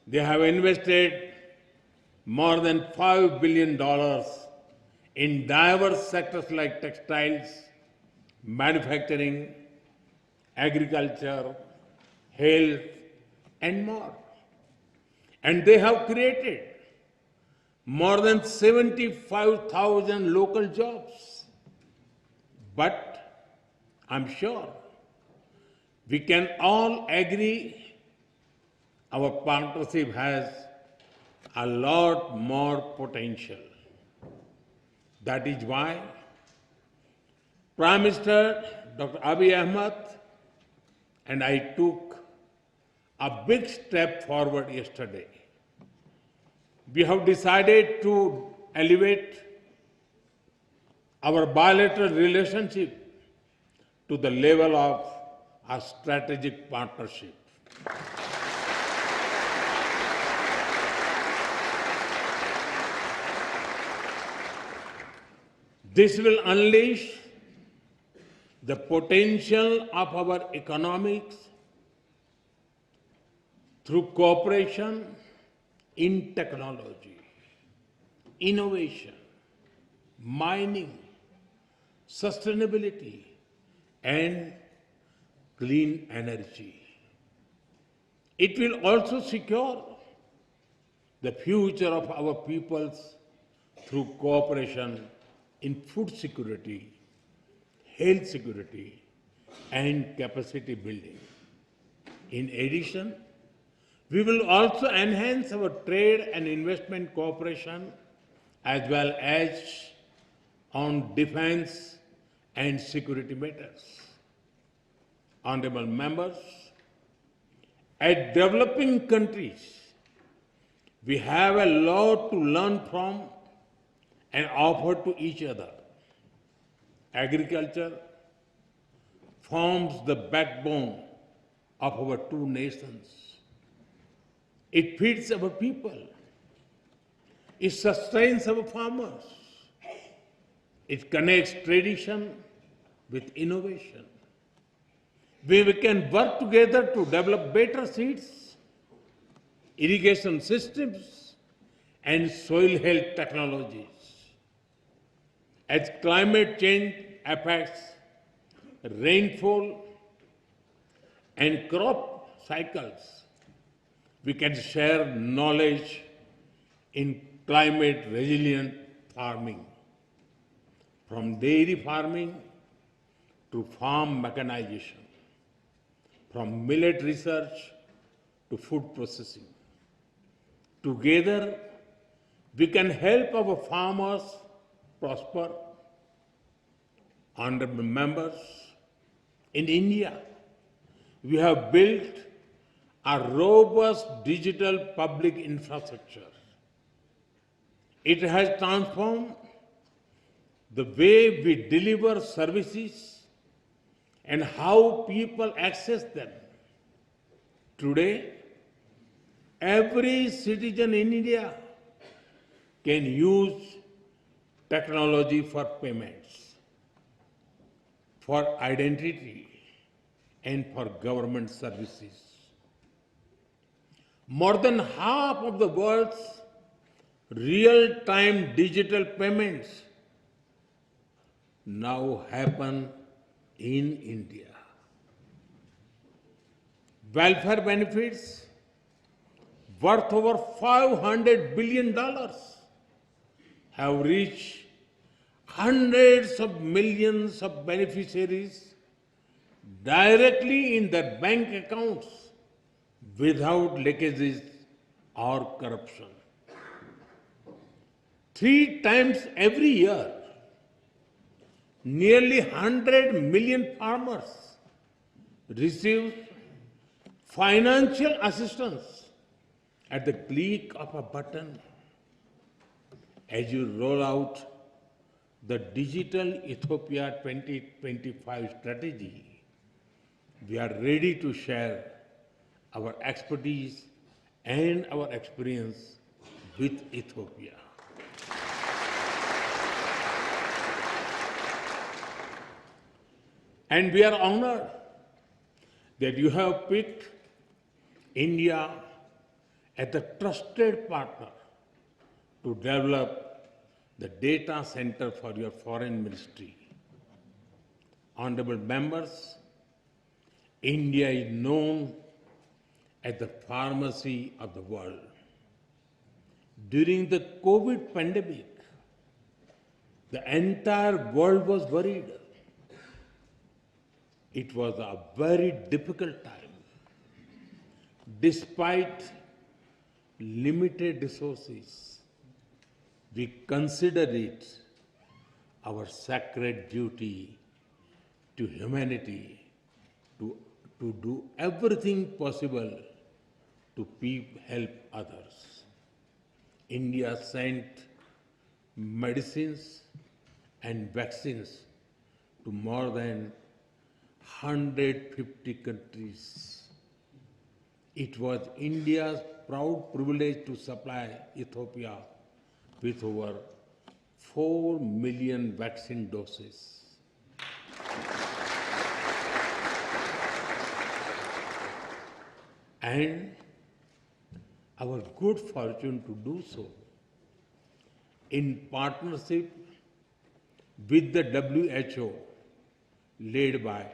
Speaker 4: They have invested more than $5 billion in diverse sectors like textiles, manufacturing, agriculture, health, and more. And they have created more than 75,000 local jobs. But I'm sure we can all agree our partnership has a lot more potential. That is why Prime Minister Dr. Abiy Ahmed and I took a big step forward yesterday. We have decided to elevate our bilateral relationship to the level of a strategic partnership. This will unleash the potential of our economics through cooperation in technology, innovation, mining, sustainability, and clean energy. It will also secure the future of our peoples through cooperation in food security, health security, and capacity building. In addition, we will also enhance our trade and investment cooperation as well as on defense and security matters. Honorable members, as developing countries, we have a lot to learn from and offer to each other. Agriculture forms the backbone of our two nations. It feeds our people. It sustains our farmers. It connects tradition with innovation. We can work together to develop better seeds, irrigation systems, and soil health technologies. As climate change affects rainfall and crop cycles, we can share knowledge in climate resilient farming, from dairy farming to farm mechanization, from millet research to food processing. Together, we can help our farmers prosper. Honorable members, in India, we have built a robust digital public infrastructure. It has transformed the way we deliver services and how people access them. Today, every citizen in India can use technology for payments, for identity, and for government services. More than half of the world's real-time digital payments now happen in India. Welfare benefits worth over $500 billion have reached hundreds of millions of beneficiaries directly in their bank accounts without leakages or corruption. 3 times every year, nearly 100 million farmers receive financial assistance at the click of a button. As you roll out the Digital Ethiopia 2025 strategy, we are ready to share our expertise and our experience with Ethiopia. And we are honored that you have picked India as a trusted partner to develop the data center for your foreign ministry. Honorable members, India is known as the pharmacy of the world. During the COVID pandemic, the entire world was worried. It was a very difficult time. Despite limited resources, we consider it our sacred duty to humanity to do everything possible to help others. India sent medicines and vaccines to more than 150 countries. It was India's proud privilege to supply Ethiopia with over 4 million vaccine doses. And our good fortune to do so in partnership with the WHO, led by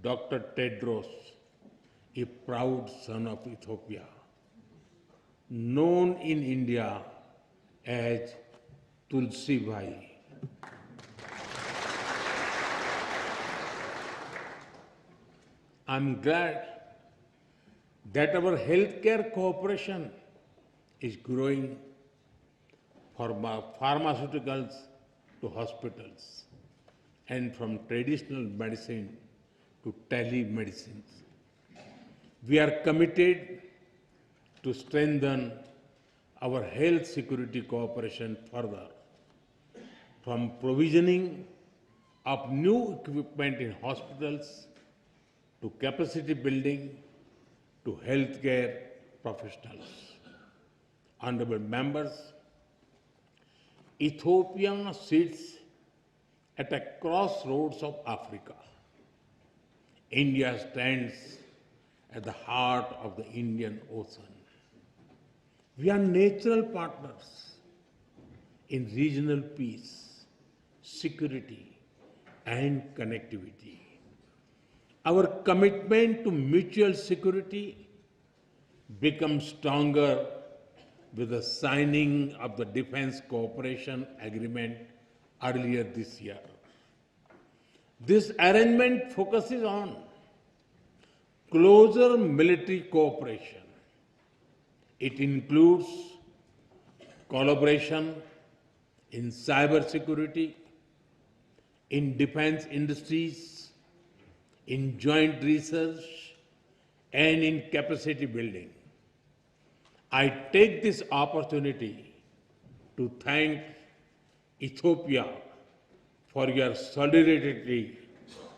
Speaker 4: Dr. Tedros, a proud son of Ethiopia, known in India as Tulsi Bhai. I'm glad that our healthcare cooperation is growing from pharmaceuticals to hospitals and from traditional medicine to telemedicine. We are committed to strengthen our health security cooperation further, from provisioning of new equipment in hospitals to capacity building to healthcare professionals. Honorable members, Ethiopia sits at a crossroads of Africa. India stands at the heart of the Indian Ocean. We are natural partners in regional peace, security, and connectivity. Our commitment to mutual security becomes stronger with the signing of the Defense Cooperation Agreement earlier this year. This arrangement focuses on closer military cooperation. It includes collaboration in cybersecurity, in defense industries, in joint research, and in capacity building. I take this opportunity to thank Ethiopia for your solidarity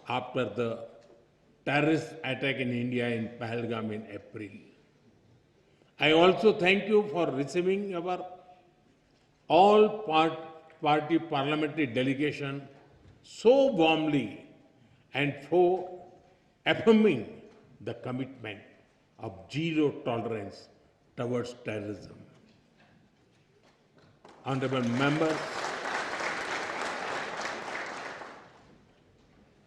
Speaker 4: after the terrorist attack in India in Pahalgam in April. I also thank you for receiving our all-party parliamentary delegation so warmly and for affirming the commitment of zero tolerance towards terrorism. Honorable members,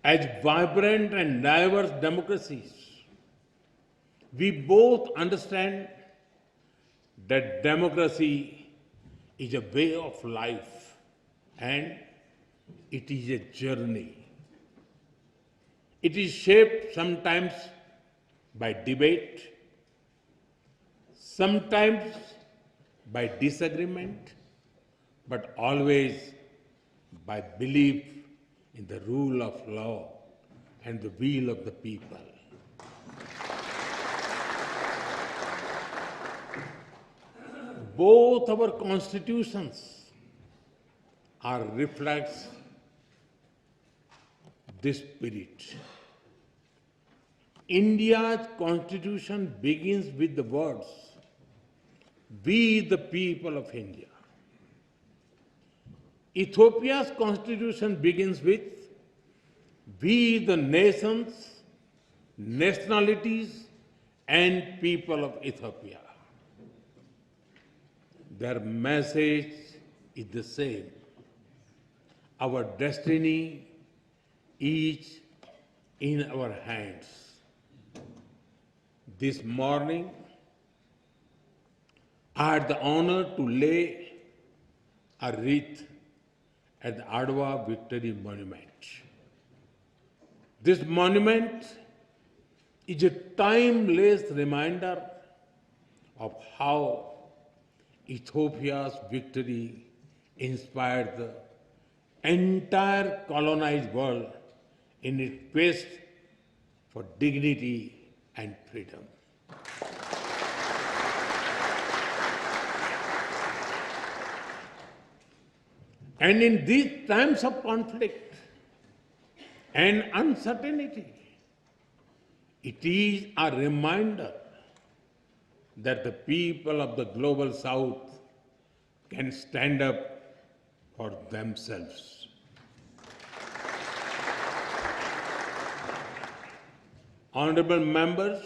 Speaker 4: as vibrant and diverse democracies, we both understand that democracy is a way of life and it is a journey. It is shaped sometimes by debate, sometimes by disagreement, but always by belief in the rule of law and the will of the people. Both our constitutions are reflects this spirit. India's constitution begins with the words, "We the people of India." Ethiopia's constitution begins with, "We the nations, nationalities, and people of Ethiopia." Their message is the same. Our destiny is in our hands. This morning, I had the honor to lay a wreath at the Adwa Victory Monument. This monument is a timeless reminder of how Ethiopia's victory inspired the entire colonized world in its quest for dignity and freedom. And in these times of conflict and uncertainty, it is a reminder that the people of the global South can stand up for themselves. Honorable members,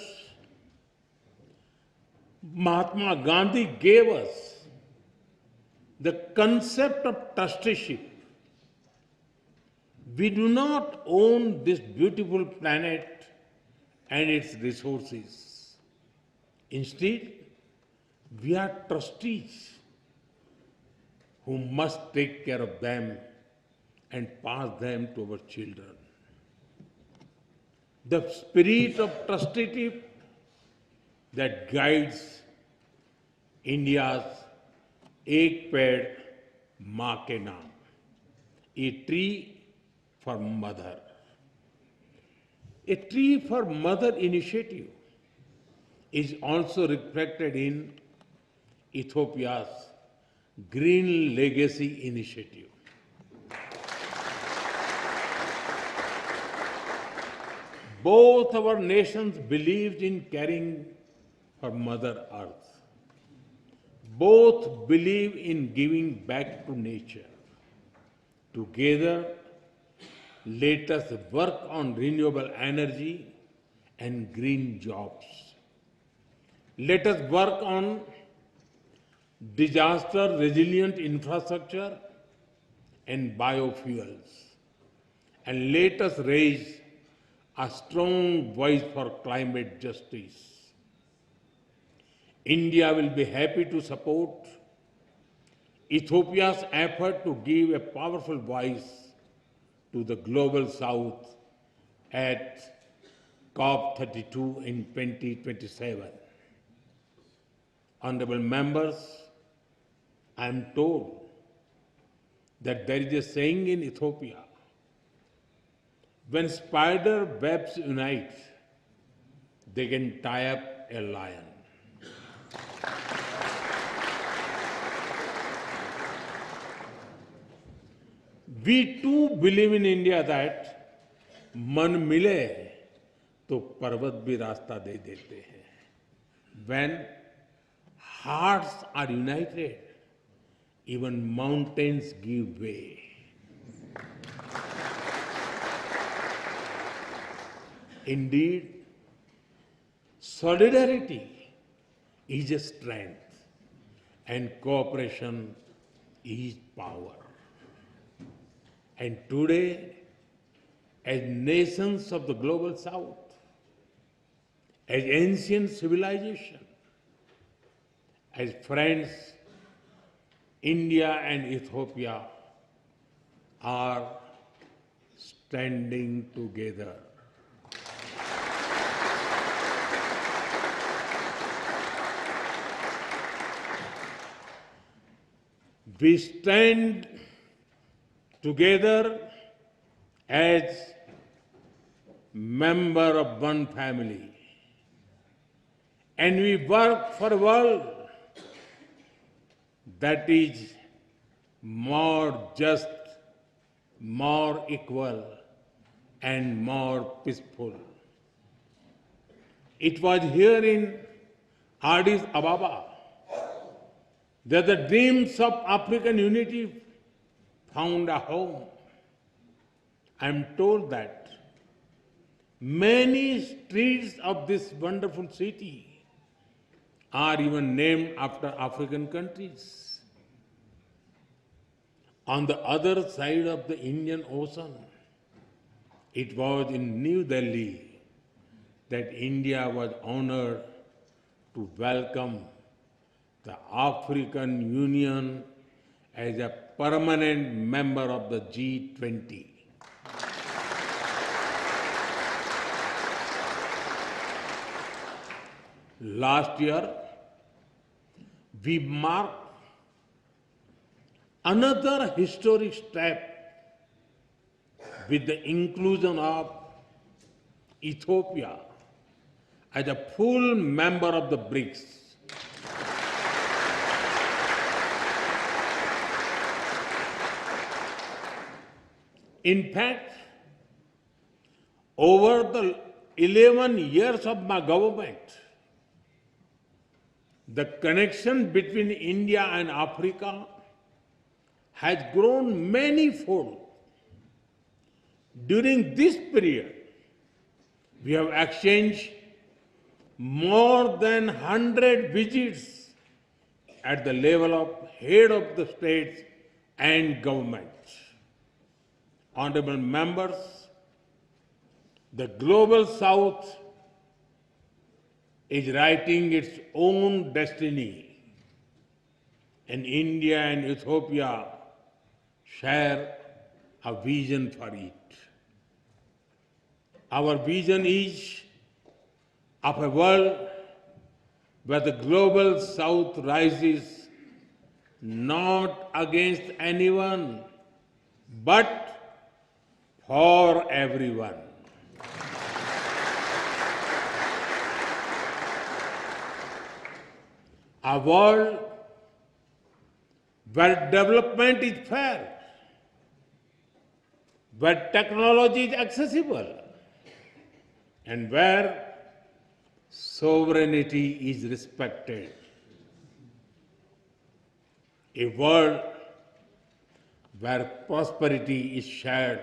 Speaker 4: Mahatma Gandhi gave us the concept of trusteeship. We do not own this beautiful planet and its resources. Instead, we are trustees who must take care of them and pass them to our children. The spirit of trusteeship that guides India's Ek Ped Maa Ke Naam, a tree for mother. A tree for mother initiative is also reflected in Ethiopia's Green Legacy Initiative. Both our nations believed in caring for Mother Earth. Both believe in giving back to nature. Together, let us work on renewable energy and green jobs. Let us work on disaster-resilient infrastructure and biofuels. And let us raise a strong voice for climate justice. India will be happy to support Ethiopia's effort to give a powerful voice to the Global South at COP32 in 2027. Honorable members, I am told that there is a saying in Ethiopia, when spider webs unite, they can tie up a lion. We too believe in India that मन मिले तो पर्वत भी रास्ता दे देते हैं. When hearts are united, even mountains give way. Indeed, solidarity is a strength and cooperation is power. And today, as nations of the Global South, as ancient civilization, as friends, India and Ethiopia are standing together. We stand together as member of one family, and we work for a world that is more just, more equal, and more peaceful. It was here in Addis Ababa that the dreams of African unity found a home. I am told that many streets of this wonderful city are even named after African countries. On the other side of the Indian Ocean, it was in New Delhi that India was honored to welcome the African Union as a permanent member of the G20. Last year, we marked another historic step with the inclusion of Ethiopia as a full member of the BRICS. In fact, over the 11 years of my government, the connection between India and Africa has grown many-fold. During this period, we have exchanged more than 100 visits at the level of head of the states and governments. Honorable members, the Global South is writing its own destiny, and India and Ethiopia share a vision for it. Our vision is of a world where the Global South rises not against anyone, but for everyone. A world where development is fair, where technology is accessible, and where sovereignty is respected. A world where prosperity is shared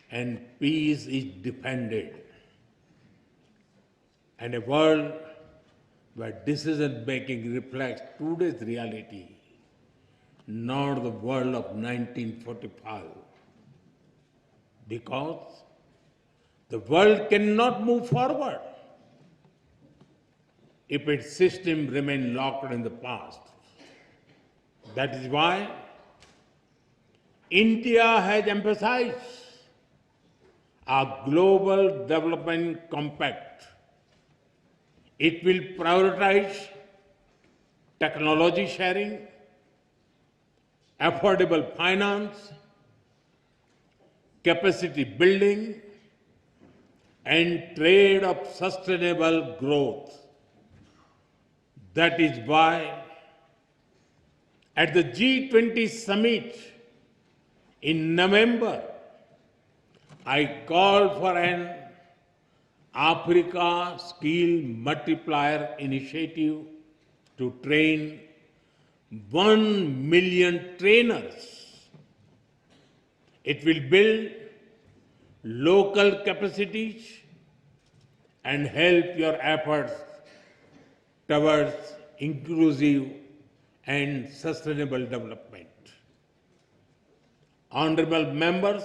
Speaker 4: and peace is defended. And a world where decision-making reflects today's reality, not the world of 1945. Because the world cannot move forward if its system remains locked in the past. That is why India has emphasized a global development compact. It will prioritize technology sharing, affordable finance, capacity building, and trade of sustainable growth. That is why at the G20 summit in November, I called for an Africa Skill Multiplier Initiative to train 1 million trainers. It will build local capacities and help your efforts towards inclusive and sustainable development. Honorable members,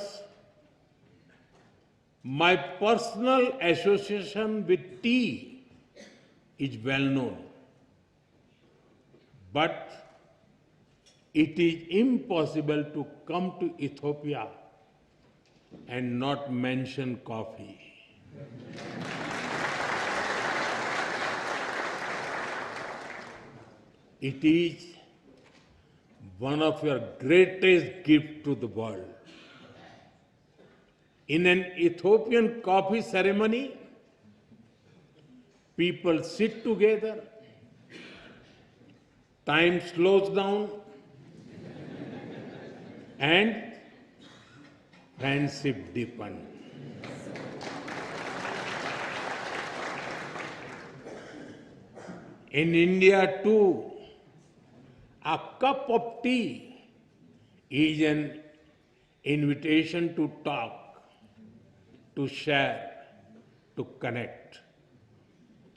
Speaker 4: my personal association with tea is well known, but it is impossible to come to Ethiopia and not mention coffee. It is one of your greatest gifts to the world. In an Ethiopian coffee ceremony, people sit together, time slows down, and friendship deepens. In India too, a cup of tea is an invitation to talk, to share, to connect.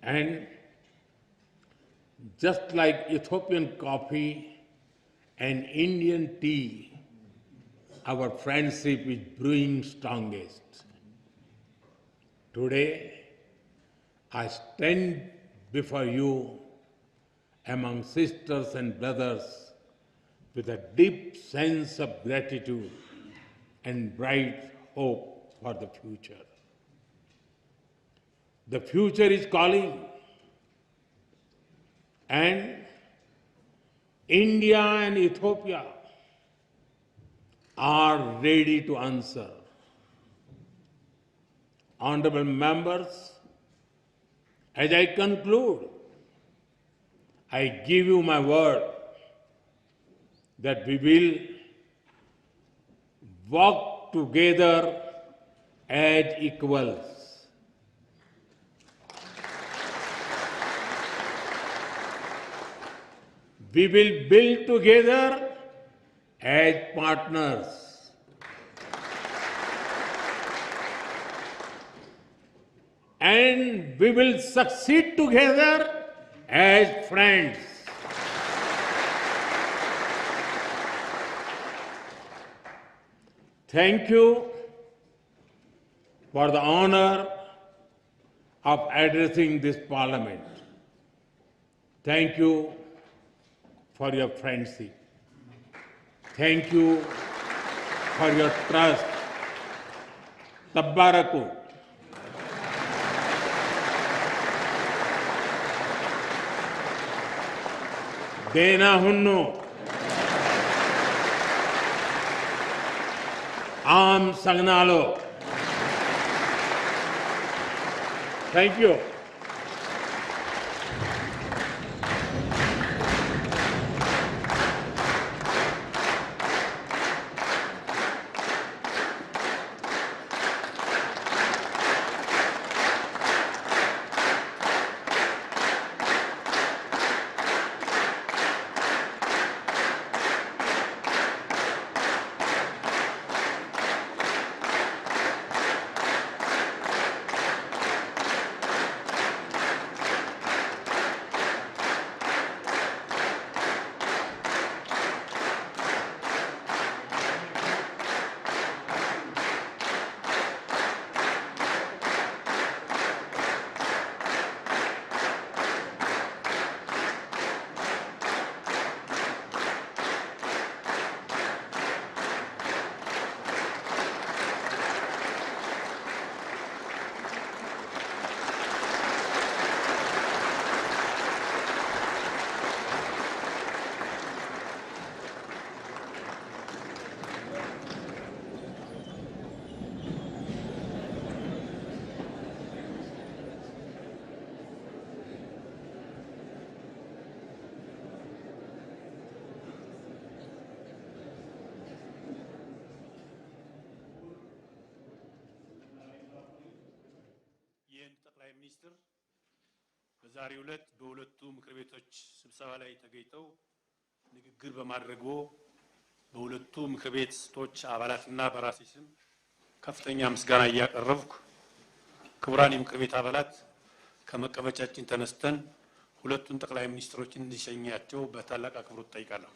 Speaker 4: And just like Ethiopian coffee and Indian tea, our friendship is brewing strongest. Today, I stand before you among sisters and brothers with a deep sense of gratitude and bright hope for the future. The future is calling, and India and Ethiopia are ready to answer. Honorable members, as I conclude, I give you my word that we will walk together as equals. We will build together as partners. And we will succeed together as friends. Thank you for the honor of addressing this parliament. Thank you for your friendship. Thank you for your trust. Tabbaraku. Dena hunno. Am sagnalo. Thank you.
Speaker 17: ሚኒስትር በዛሬው ዕለት በሁለቱ ምክር ቤቶች ስብሰባ ላይ ተገኝተው ንግግር በማድረጉ በሁለቱ ምክር ቤቶች አባላትና በራሴ ስም ከፍተኛ ምስጋና እያቀረብኩ ክቡራን የምክር ቤት አባላት ከመቀመጫችን ተነስተን ሁለቱን ጠቅላይ ሚኒስትሮችን እንዲሸኛቸው በታላቅ አክብሮት ጠይቃለሁ።